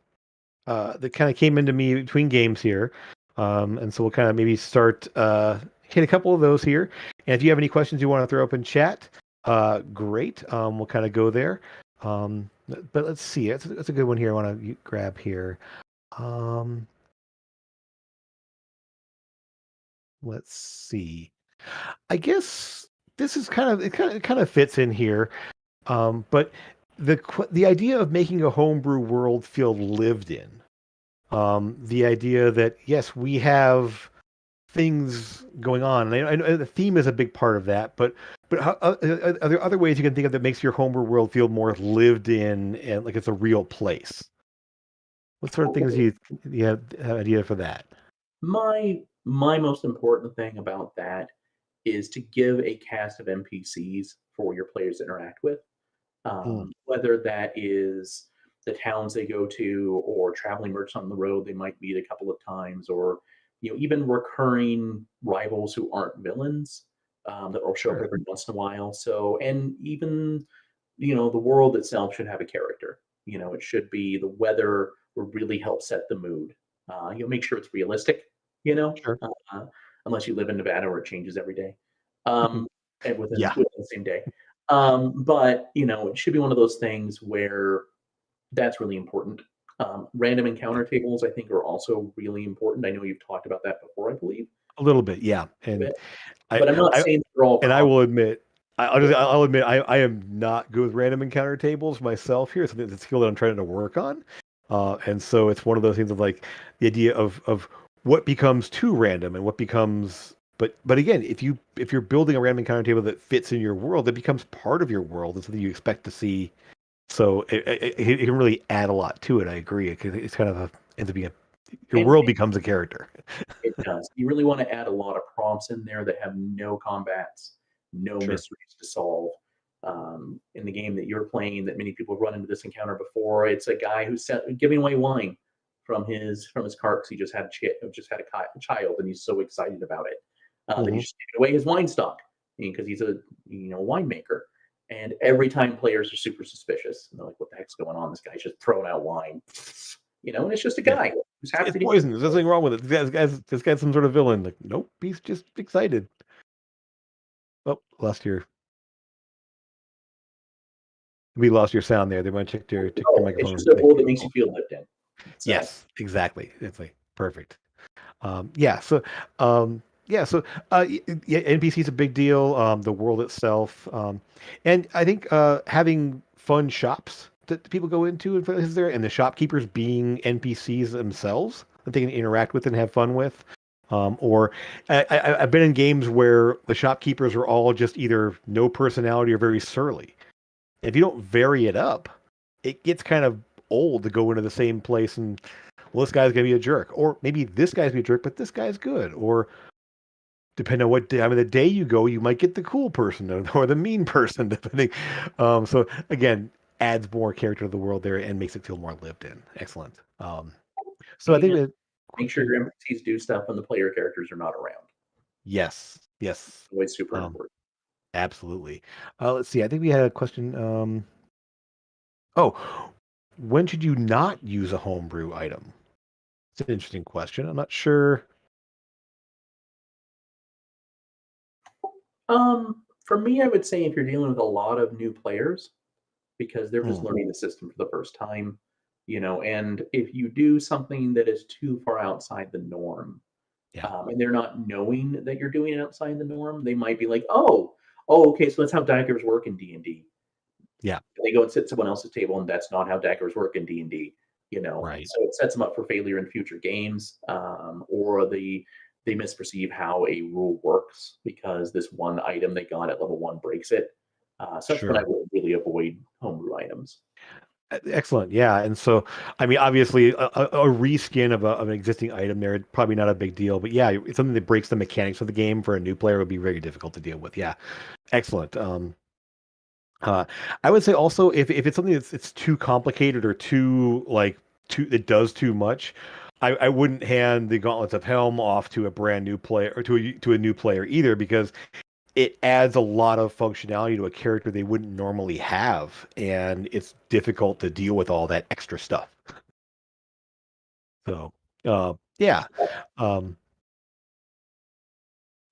kind of came into me between games here, and so we'll kind of maybe start hit a couple of those here. And if you have any questions you want to throw up in chat, great. We'll kind of go there. But let's see. That's a good one here. I want to grab here. Um, let's see. I guess this is kind of fits in here, but the idea of making a homebrew world feel lived in, the idea that yes, we have things going on, and I know the theme is a big part of that, but are there other ways you can think of that makes your homebrew world feel more lived in and like it's a real place? What sort of things do you have an idea for that? My most important thing about that is to give a cast of NPCs for your players to interact with. Mm, Whether that is the towns they go to or traveling merchants on the road they might meet a couple of times, or even recurring rivals who aren't villains that will show up sure, every once in a while. So, and even the world itself should have a character. It should be the weather will really help set the mood. Make sure it's realistic. You know, sure. uh, unless you live in Nevada where it changes every day, um, and within Yeah, within the same day. But it should be one of those things where that's really important. Random encounter tables, I think, are also really important. I know you've talked about that before, I believe, a little bit, yeah, a bit. and I, But I'm not I saying they're all and I common. will admit, Yeah. I'll admit, I am not good with random encounter tables myself here. It's something that's a skill that I'm trying to work on. And so it's one of those things of like the idea of what becomes too random and what becomes, but again, if you're building a random encounter table that fits in your world, it becomes part of your world and something you expect to see. So it can really add a lot to it. I agree. It's kind of ends up being your And world becomes a character. it does. You really want to add a lot of prompts in there that have no combats, no Sure, mysteries to solve. In the game that you're playing, that many people have run into this encounter before, it's a guy who's giving away wine from his cart because he just had a child, and he's so excited about it that hmm he's just giving away his wine stock because he's a winemaker. And every time players are super suspicious, and they're like, "What the heck's going on? This guy's just throwing out wine." And it's just a yeah. guy who's happy It's to be. poison. There's nothing wrong with it. This guy's some sort of villain. Like, nope, he's just excited. Oh, we lost your sound there. They want to check your No, it's microphone. just a world that makes you feel lived in. So, Yes, exactly. It's like perfect. Yeah. So, yeah. So, yeah, NPC is a big deal. The world itself, and I think having fun shops that people go into and places there, and the shopkeepers being NPCs themselves that they can interact with and have fun with. Or I've been in games where the shopkeepers are all just either no personality or very surly. If you don't vary it up, it gets kind of old to go into the same place and well, this guy's gonna be a jerk, or maybe this guy's be a jerk, but this guy's good, or depending on what time of the day you go, you might get the cool person or the mean person, depending. So again, adds more character to the world there and makes it feel more lived in. Excellent. So I think And that make sure your NPCs do stuff when the player characters are not around. yes, yes, Always super um, important. absolutely. Let's see. I think we had a question. Oh, when should you not use a homebrew item? It's an interesting question. I'm not sure. For me, I would say if you're dealing with a lot of new players, because they're just Hmm, learning the system for the first time, and if you do something that is too far outside the norm, yeah, and they're not knowing that you're doing it outside the norm, they might be like, oh, okay, so that's how daggers work in D&D. yeah, They go and sit at someone else's table, and that's not how daggers work in D&D. right, So it sets them up for failure in future games, or they misperceive how a rule works because this one item they got at level 1 breaks it. So that's when I sure. would really avoid homebrew items. Excellent. Yeah. And so, I mean, obviously, a reskin of an existing item there, probably not a big deal. But yeah, it's something that breaks the mechanics of the game for a new player would be very difficult to deal with. Yeah. Excellent. Uh, I would say also if it's something that's it's too complicated or too like too it does too much, I wouldn't hand the Gauntlets of Helm off to a brand new player or to a new player either because it adds a lot of functionality to a character they wouldn't normally have, and it's difficult to deal with all that extra stuff. So, yeah. Um,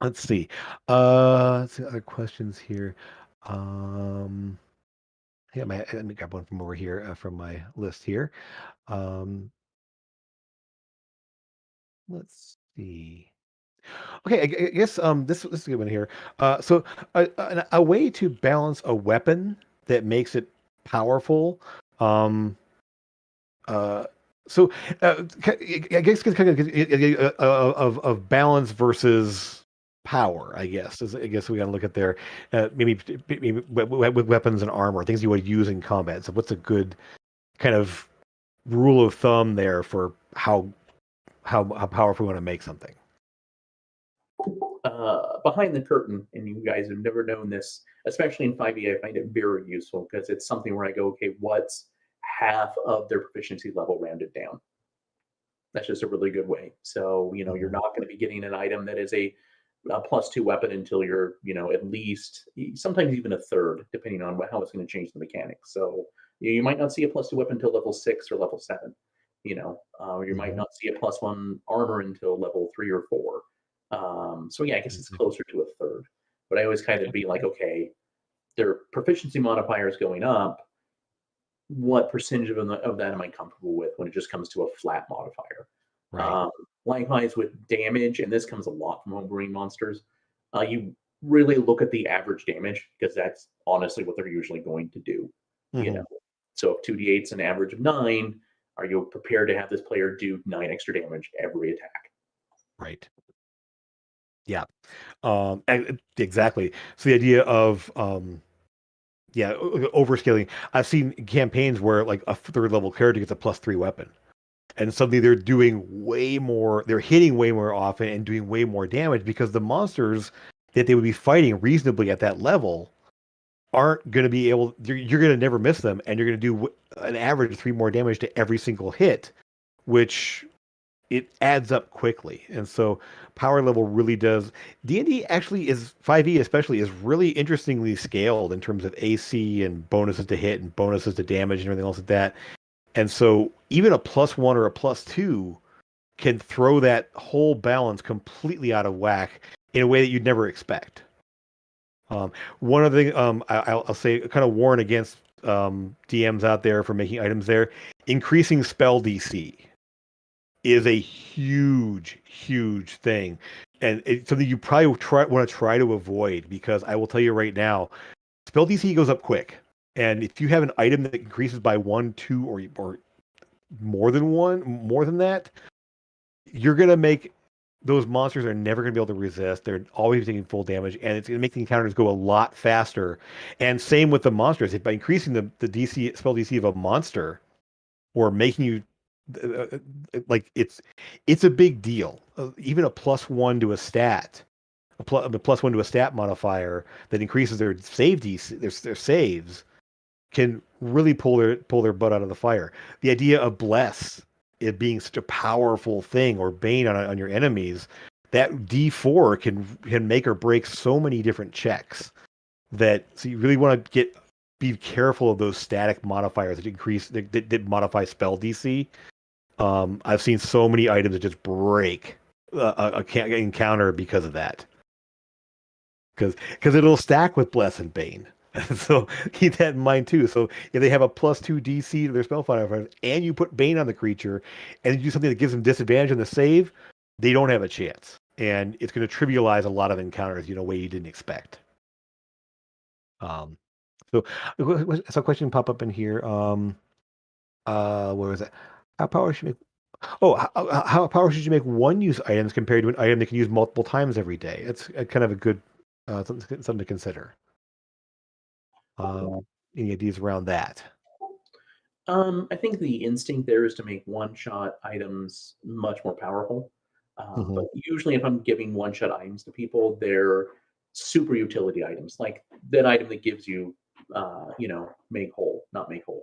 let's see. Let's see other questions here. Um, yeah, let me grab one from over here from my list here. Um, let's see. Okay, I guess this is a good one here. So a way to balance a weapon that makes it powerful. Um, Uh, so I guess it's kind of balance versus power. I guess I guess we got to look at their maybe with weapons and armor, things you would use in combat. So what's a good kind of rule of thumb there for how powerful we want to make something? Behind the curtain, and you guys have never known this, especially in 5e, I find it very useful because it's something where I go, okay, what's half of their proficiency level rounded down? That's just a really good way. So, you're Mhm. not going to be getting an item that is a +2 weapon until you're, at least sometimes even a third, depending on how it's going to change the mechanics. So, you might not see a +2 weapon until level 6 or level 7. You might Mhm. not see a +1 armor until level 3 or 4. So yeah, I guess it's Mhm. closer to a third. But I always kind of Okay. be like, okay, their proficiency modifier is going up. What percentage of that am I comfortable with when it just comes to a flat modifier? Right. Um, Likewise with damage, and this comes a lot from homebrewing monsters. You really look at the average damage because that's honestly what they're usually going to do. You know, Hmm. so if 2d8's an average of 9, are you prepared to have this player do 9 extra damage every attack? Right. Yeah. Exactly. So the idea of yeah, overscaling. I've seen campaigns where like a third level character gets a +3 weapon, and suddenly they're doing way more. They're hitting way more often and doing way more damage because the monsters that they would be fighting reasonably at that level aren't going to be able. You're going to never miss them, and you're going to do an average of 3 more damage to every single hit, which it adds up quickly. And so power level really does. D&D actually is 5e especially is really interestingly scaled in terms of AC and bonuses to hit and bonuses to damage and everything else like that. And so even a +1 or a +2 can throw that whole balance completely out of whack in a way that you'd never expect. One of the I'll say kind of warn against DMs out there for making items there. Increasing spell DC is a huge, huge thing. And it's something you probably want to try to avoid because I will tell you right now, spell DC goes up quick. And if you have an item that increases by 1, 2, or more than one, more than that, you're gonna make those monsters are never gonna be able to resist. They're always taking full damage, and it's gonna make the encounters go a lot faster. And same with the monsters. If by increasing the DC spell DC of a monster, or making you like it's a big deal. Even a +1 to a stat, a +1 to a stat modifier that increases their save DC, their saves can really pull their butt out of the fire. The idea of bless it being such a powerful thing, or bane on your enemies, that D4 can make or break so many different checks. So you really want to be careful of those static modifiers that modify spell DC. I've seen so many items that just break a encounter because of that. Because it'll stack with Bless and Bane. So keep that in mind too. So if they have a +2 DC to their spell modifiers, and you put Bane on the creature, and you do something that gives them disadvantage on the save, they don't have a chance, and it's going to trivialize a lot of encounters in a way you didn't expect. Um, so a question pop up in here. Where was it? How power should make? Oh, how power should you make one-use items compared to an item that can use multiple times every day? It's kind of a good something to consider. Any ideas around that? I think the instinct there is to make one-shot items much more powerful. Hmm. But usually, if I'm giving one-shot items to people, they're super utility items, like that item that gives you, make whole, not make whole.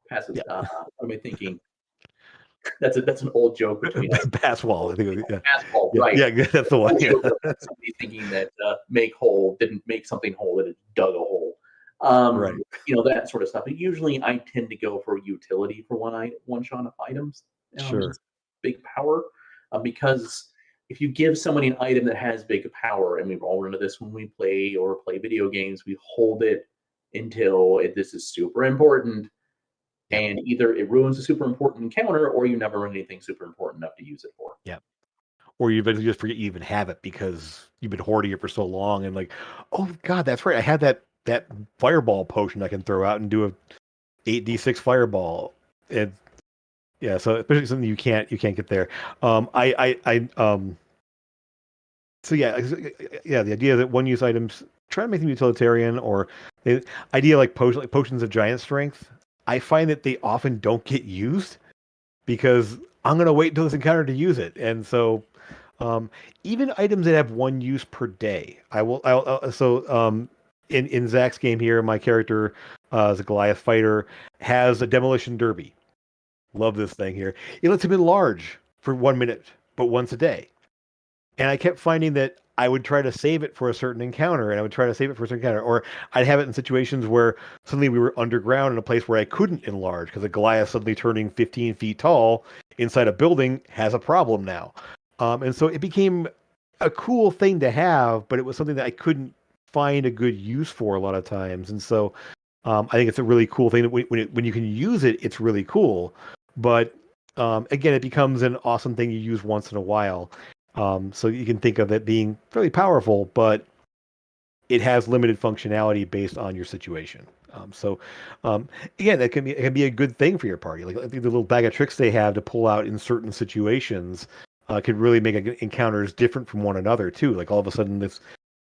Passes. Yeah, What am I thinking? That's an old joke between us. pass wall. I think. Yeah, Asphalt, yeah, right? yeah. That's the one. Old Yeah, joke of somebody thinking that make whole didn't make something whole; it dug a hole. right. That sort of stuff. And usually, I tend to go for utility for one shot of items. Sure. It's big power, because if you give somebody an item that has big power, and we've all run into this when we play video games, we hold it until this is super important, Yeah, and either it ruins a super important encounter, or you never run anything super important enough to use it for. yeah. Or you eventually just forget you even have it because you've been hoarding it for so long, and like, oh God, that's right. I had that fireball potion I can throw out and do a 8d6 fireball. And yeah, so especially something you can't get there. So yeah, the idea that one use items, try to make them utilitarian, or the idea like potions of giant strength. I find that they often don't get used because I'm gonna wait until this encounter to use it, and so um, even items that have one use per day, in Zach's game here, my character, as a Goliath fighter, has a demolition derby. Love this thing here. It lets him enlarge for 1 minute, but once a day. And I kept finding that I would try to save it for a certain encounter, and I would try to save it for a certain encounter, or I'd have it in situations where suddenly we were underground in a place where I couldn't enlarge because a Goliath suddenly turning 15 feet tall inside a building has a problem now. And so it became a cool thing to have, but it was something that I couldn't find a good use for a lot of times. And so I think it's a really cool thing that when you can use it, it's really cool. But again, it becomes an awesome thing you use once in a while. So you can think of it being fairly powerful, but it has limited functionality based on your situation. So again, it can be a good thing for your party. Like I think the little bag of tricks they have to pull out in certain situations could really make encounters different from one another too. Like all of a sudden, this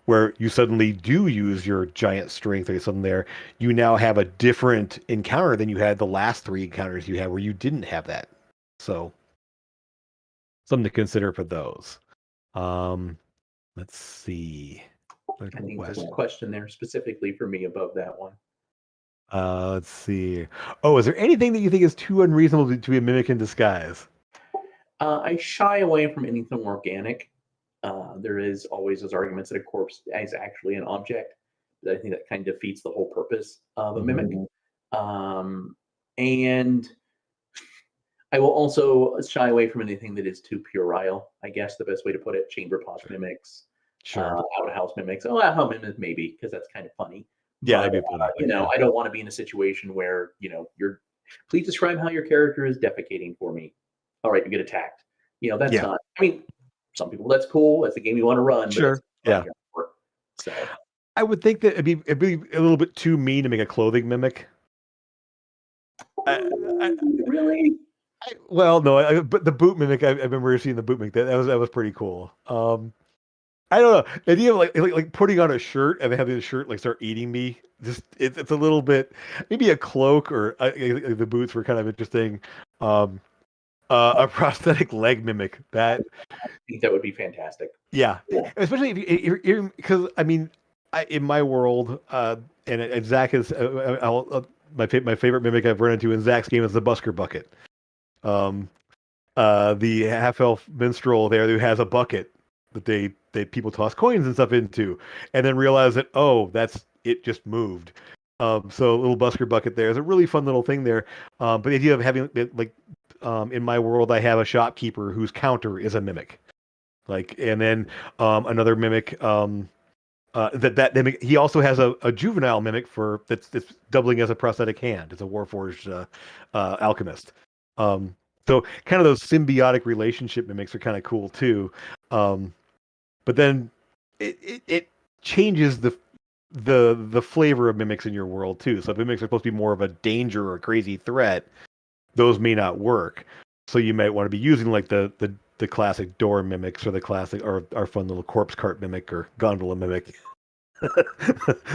where you suddenly do use your giant strength or something there, you now have a different encounter than you had the last three encounters you had where you didn't have that. So something to consider for those. Um, let's see. I think there's a question there specifically for me above that one. Let's see. Oh, is there anything that you think is too unreasonable to be a mimic in disguise? I shy away from anything organic. There is always those arguments that a corpse is actually an object, but I think that kind of defeats the whole purpose of a mimic. Um, and I will also shy away from anything that is too puerile. I guess the best way to put it: chamber pot mimics, Sure. outhouse mimics. Oh, outhouse mimics maybe because that's kind of funny. Yeah, But that'd be funny. Yeah. I don't want to be in a situation where you're. Please describe how your character is defecating for me. All right, you get attacked. That's Yeah. not. I mean, some people that's cool. That's the game you want to run, but it's Sure. Yeah. so. I would think that it'd be a little bit too mean to make a clothing mimic. I, I, Really? well, no, but the boot mimic, I remember seeing the boot mimic. That was pretty cool. I don't know. The idea of like putting on a shirt and then having the shirt like start eating me. Just it's a little bit, maybe a cloak or the boots were kind of interesting. Um, a prosthetic leg mimic that, I think that would be fantastic. yeah, especially if you're because I mean, in my world, and Zach is, my favorite mimic I've run into in Zach's game is the Busker Bucket. Um, the half elf minstrel there who has a bucket that they people toss coins and stuff into, and then realize that that's it just moved. So a little Busker Bucket there is a really fun little thing there. But the idea of having like in my world, I have a shopkeeper whose counter is a mimic. Like, and then another mimic. That mimic, he also has a juvenile mimic that's doubling as a prosthetic hand. It's a Warforged alchemist. Um, so kind of those symbiotic relationship mimics are kind of cool too. Um, but then it changes the flavor of mimics in your world too. So if mimics are supposed to be more of a danger or a crazy threat, those may not work. So you might want to be using like the classic door mimics or the classic or our fun little corpse cart mimic or gondola mimic.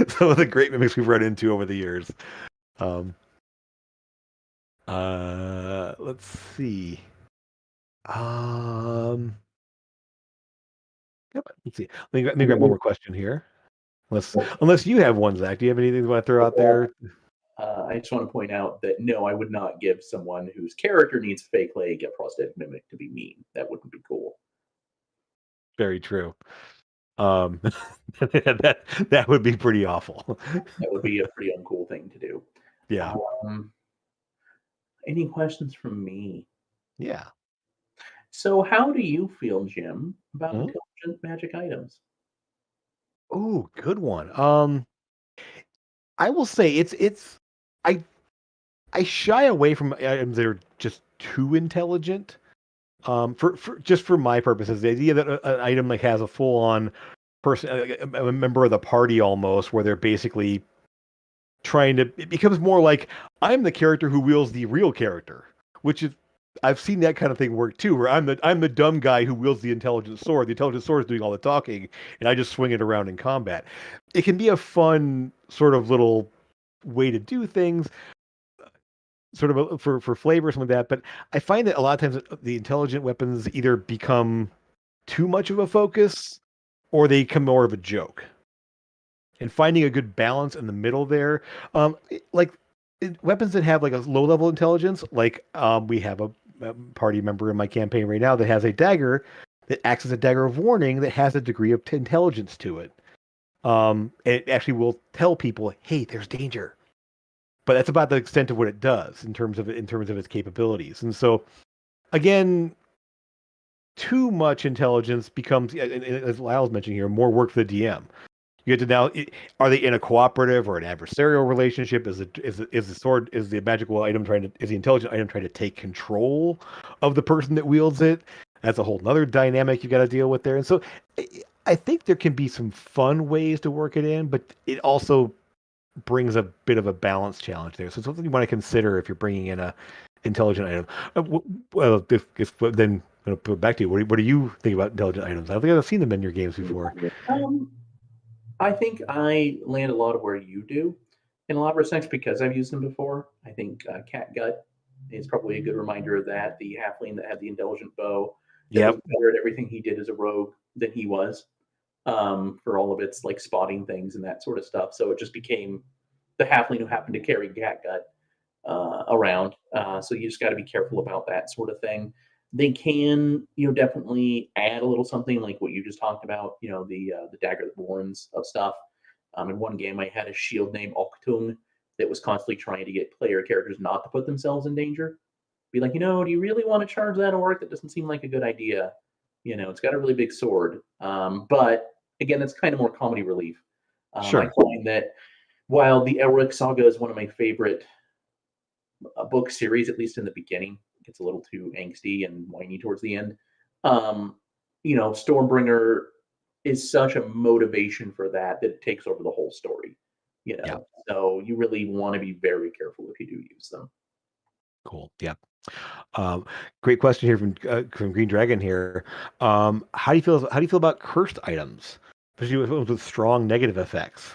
Some of the great mimics we've run into over the years. Um, let's see. Um, let's see. Let me grab one more question here. Unless you have one, Zach. Do you have anything you want to throw out there? I just want to point out that no, I would not give someone whose character needs fake leg a prosthetic mimic to be mean. That wouldn't be cool. Very true. Um, that would be pretty awful. That would be a pretty uncool thing to do. Yeah. Any questions from me? Yeah. So, how do you feel, Jim, about Mhm. intelligent magic items? Oh, good one. I will say I I shy away from items that are just too intelligent. For just for my purposes, the idea that an item like has a full on person, a member of the party almost, where they're basically trying to, it becomes more like I'm the character who wields the real character, which is I've seen that kind of thing work too, where I'm the dumb guy who wields the intelligent sword. The intelligent sword is doing all the talking, and I just swing it around in combat. It can be a fun sort of little way to do things, sort of for flavor or something like that. But I find that a lot of times the intelligent weapons either become too much of a focus or they become more of a joke. And finding a good balance in the middle there, like weapons that have like a low level intelligence, like we have a party member in my campaign right now that has a dagger that acts as a dagger of warning that has a degree of intelligence to it. It actually will tell people, "Hey, there's danger," but that's about the extent of what it does in terms of its capabilities. And so, again, too much intelligence becomes, as Lyle's mentioning here, more work for the DM. You get to now, are they in a cooperative or an adversarial relationship? Is the sword, is the magical item is the intelligent item trying to take control of the person that wields it? That's a whole nother dynamic you got to deal with there. And so I think there can be some fun ways to work it in, but it also brings a bit of a balance challenge there. So it's something you want to consider if you're bringing in a intelligent item. Well, then I'm going to put it back to you. What do you think about intelligent items? I don't think I've seen them in your games before. Um, I think I land a lot of where you do in a lot of respects because I've used them before. I think Catgut is probably a good reminder of that. The halfling that had the indulgent bow that was Yep. better at everything he did as a rogue than he was, for all of its like spotting things and that sort of stuff. So it just became the halfling who happened to carry Catgut around. So you just got to be careful about that sort of thing. They can, definitely add a little something like what you just talked about. The dagger that warns of stuff. In one game, I had a shield named Oktung that was constantly trying to get player characters not to put themselves in danger. Be like, do you really want to charge that orc? That doesn't seem like a good idea. It's got a really big sword. But again, that's kind of more comedy relief. I Sure. find that while the Elric saga is one of my favorite book series, at least in the beginning. It gets a little too angsty and whiny towards the end. Um, Stormbringer is such a motivation for that it takes over the whole story. Yeah. So you really want to be very careful if you do use them. Cool. Yeah. Um, Great question here from Green Dragon here. How do you feel about cursed items, especially with strong negative effects?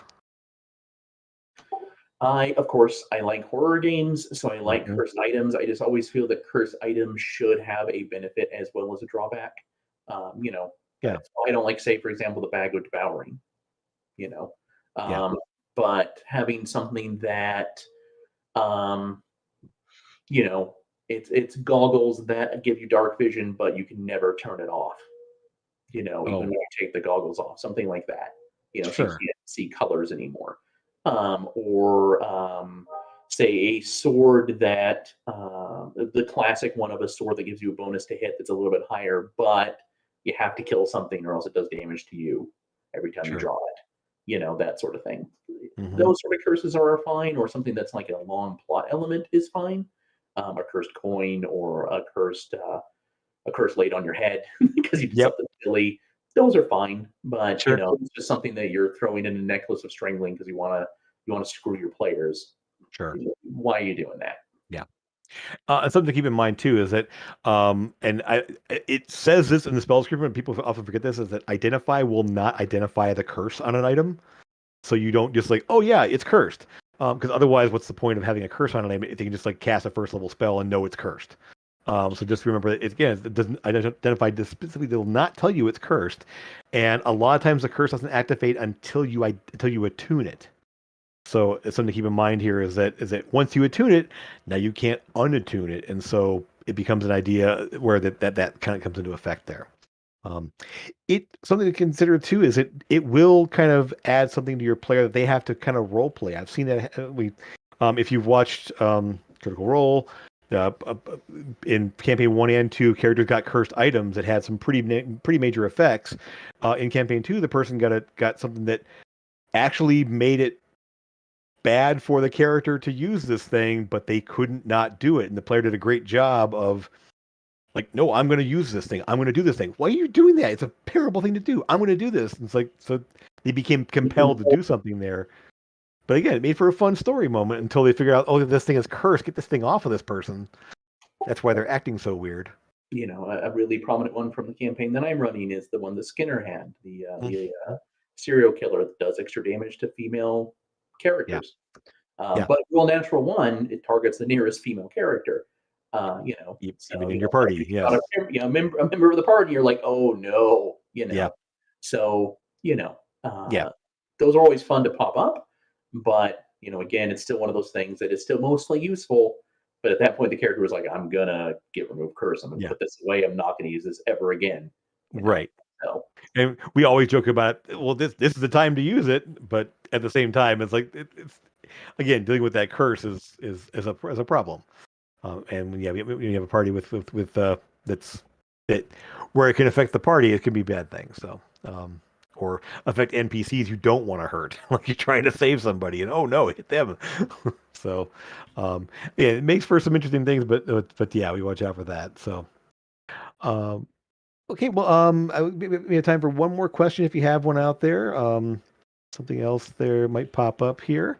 Of course, I like horror games, so I like Mhm. cursed items. I just always feel that cursed items should have a benefit as well as a drawback. Yeah. That's why I don't like, say, for example, the bag of devouring. You know, Yeah. um, but having something that Um, you know, it's goggles that give you dark vision, but you can never turn it off. Even when Oh, you take the goggles off, something like that. So you sure. can't see colors anymore. Or say a sword that the classic one of a sword that gives you a bonus to hit that's a little bit higher, but you have to kill something or else it does damage to you every time you Sure. draw it. That sort of thing. Hmm. Those sort of curses are fine, or something that's like a long plot element is fine. A cursed coin or a curse laid on your head because you did Yep. something silly. Those are fine, but Sure. it's just something that you're throwing in a necklace of strangling because you want to screw your players. Sure. Why are you doing that? Yeah. Something to keep in mind too is that, and it says this in the spell description, but people often forget this, is that identify will not identify the curse on an item. So you don't just like, oh yeah, it's cursed. Because otherwise, what's the point of having a curse on an item if they can just like cast a first level spell and know it's cursed? So just remember that it doesn't identify this specifically. They will not tell you it's cursed, and a lot of times the curse doesn't activate until you attune it. So it's something to keep in mind here is that once you attune it, now you can't unattune it, and so it becomes an idea where that kind of comes into effect there. Um, it something to consider too is it will kind of add something to your player that they have to kind of role play. I've seen that if you've watched Critical Role. In campaign 1 and 2, characters got cursed items that had some pretty major effects. In campaign 2, the person got something that actually made it bad for the character to use this thing, but they couldn't not do it. And the player did a great job of like, no, I'm going to use this thing. I'm going to do this thing. Why are you doing that? It's a terrible thing to do. I'm going to do this. And it's like, so they became compelled to do something there. But again, it made for a fun story moment until they figure out, oh, this thing is cursed. Get this thing off of this person. That's why they're acting so weird. A really prominent one from the campaign that I'm running is the one that Skinner had, the Mhm. serial killer that does extra damage to female Yeah. characters. Yeah. But Roll Natural One, it targets the nearest female character. Even in your party. Got Yes. a member of the party, you're like, oh no. Yeah. So Yeah. those are always fun to pop up, but again, it's still one of those things that is still mostly useful. But at that point, the character was like, I'm gonna get remove curse. I'm gonna Yeah. put this away. I'm not gonna use this ever again. You know. Right. So And we always joke about, well, this is the time to use it, but at the same time, it's like it's again dealing with that curse is a problem. And when you have a party with that's that where it can affect the party, it can be bad things. So or affect NPCs you don't want to hurt, like you're trying to save somebody, and oh no, hit them. So um, yeah, it makes for some interesting things, but yeah, we watch out for that. So um, okay, well, we have time for one more question if you have one out there. Something else there might pop up here.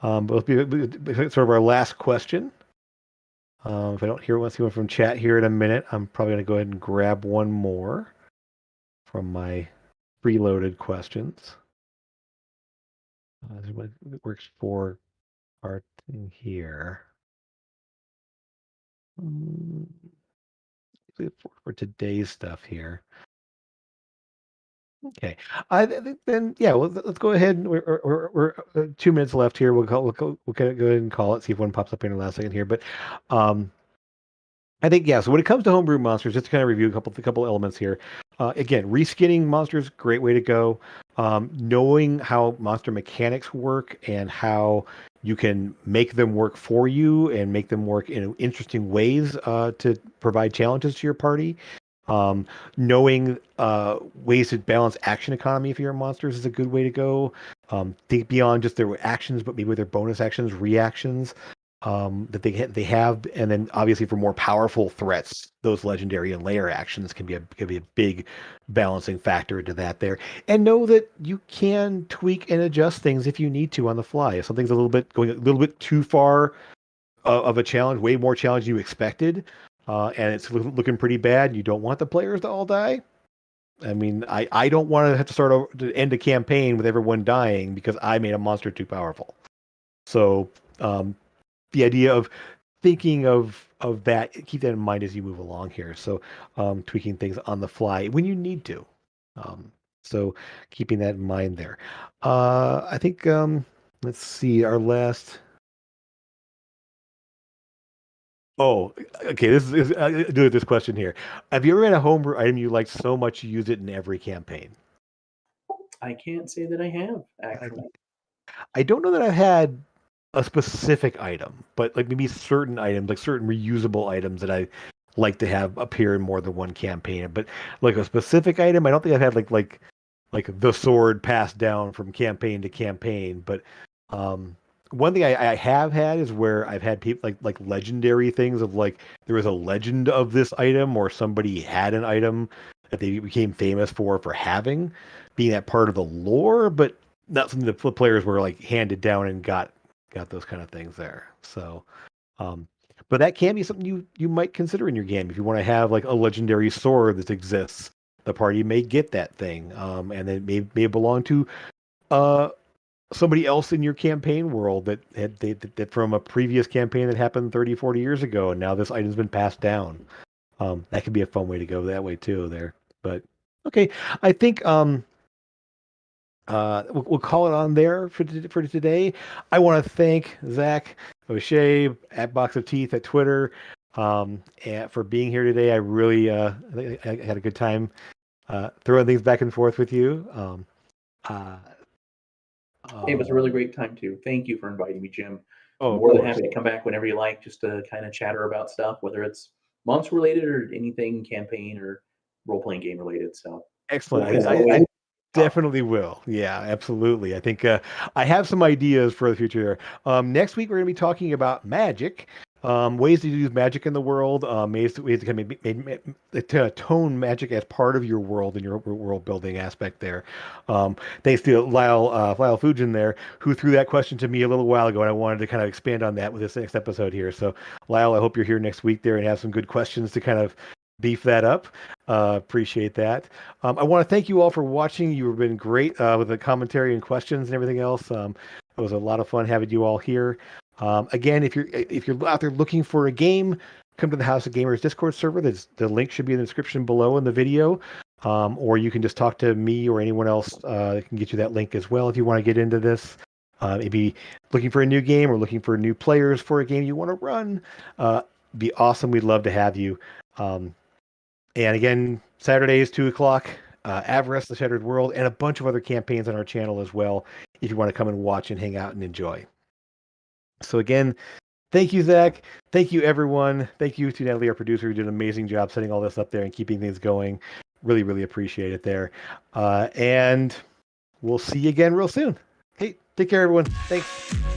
But it'll be sort of our last question. If I don't see one from chat here in a minute, I'm probably going to go ahead and grab one more from my preloaded questions. This is what works for our thing here. Um, for today's stuff here. Okay. I think then yeah. Well, let's go ahead. And we're 2 minutes left here. We'll go ahead and call it. See if one pops up in the last second here. But um, I think yeah. So when it comes to homebrew monsters, just to kind of review a couple elements here. Again, reskinning monsters, great way to go. Knowing how monster mechanics work and how you can make them work for you and make them work in interesting ways to provide challenges to your party. Um, Knowing ways to balance action economy for your monsters is a good way to go. Think beyond just their actions, but maybe their bonus actions, reactions that they have, and then obviously for more powerful threats, those legendary and layer actions can be a big balancing factor into that there. And know that you can tweak and adjust things if you need to on the fly. If something's going a little bit too far of a challenge, way more challenge than you expected, and it's looking pretty bad, and you don't want the players to all die. I mean, I don't want to have to start over to end a campaign with everyone dying because I made a monster too powerful. So um, the idea of thinking of that, keep that in mind as you move along here. So tweaking things on the fly when you need to. Um, so keeping that in mind there. I think let's see our last Oh, okay. This is do this question here. Have you ever had a homebrew item you liked so much you use it in every campaign? I can't say that I have I, actually. I don't know that I've had a specific item, but like maybe certain items, like certain reusable items that I like to have appear in more than one campaign. But like a specific item, I don't think I've had like the sword passed down from campaign to campaign. But um, one thing I have had is where I've had people like legendary things of like there was a legend of this item or somebody had an item that they became famous for having, being that part of the lore, but not something the players were like handed down and got those kind of things there. So, um, but that can be something you might consider in your game if you want to have like a legendary sword that exists. The party may get that thing, and it may belong to uh somebody else in your campaign world that from a previous campaign that happened 30, 40 years ago, and now this item's been passed down. That could be a fun way to go that way too. There, but okay, I think we'll call it on there for today. I want to thank Zach O'Shea at Box of Teeth at Twitter and for being here today. I really I had a good time throwing things back and forth with you. Uh, It was a really um, great time too. Thank you for inviting me, Jim. oh, of More than course. happy to come back whenever you like, just to kind of chatter about stuff, whether it's monster related or anything campaign or role playing game related. So Excellent. as I always, talk. definitely will. Yeah, absolutely. I think I have some ideas for the future. Next week, we're going to be talking about magic, ways to use magic in the world, ways to kind of to tone magic as part of your world and your world building aspect there. Thanks to Lyle Fujin there, who threw that question to me a little while ago, and I wanted to kind of expand on that with this next episode here. So, Lyle, I hope you're here next week there and have some good questions to kind of beef that up. Appreciate that. I want to thank you all for watching. You've been great with the commentary and questions and everything else. It was a lot of fun having you all here. Again, if you're out there looking for a game, come to the House of Gamers Discord server. The link should be in the description below in the video, or you can just talk to me or anyone else that can get you that link as well if you want to get into this. Maybe looking for a new game or looking for new players for a game you want to run. Be awesome. We'd love to have you. And again, Saturdays, 2 o'clock, Avarice, The Shattered World, and a bunch of other campaigns on our channel as well, if you want to come and watch and hang out and enjoy. So again, thank you, Zach. Thank you, everyone. Thank you to Natalie, our producer, who did an amazing job setting all this up there and keeping things going. Really, really appreciate it there. And we'll see you again real soon. Hey, take care, everyone. Thanks.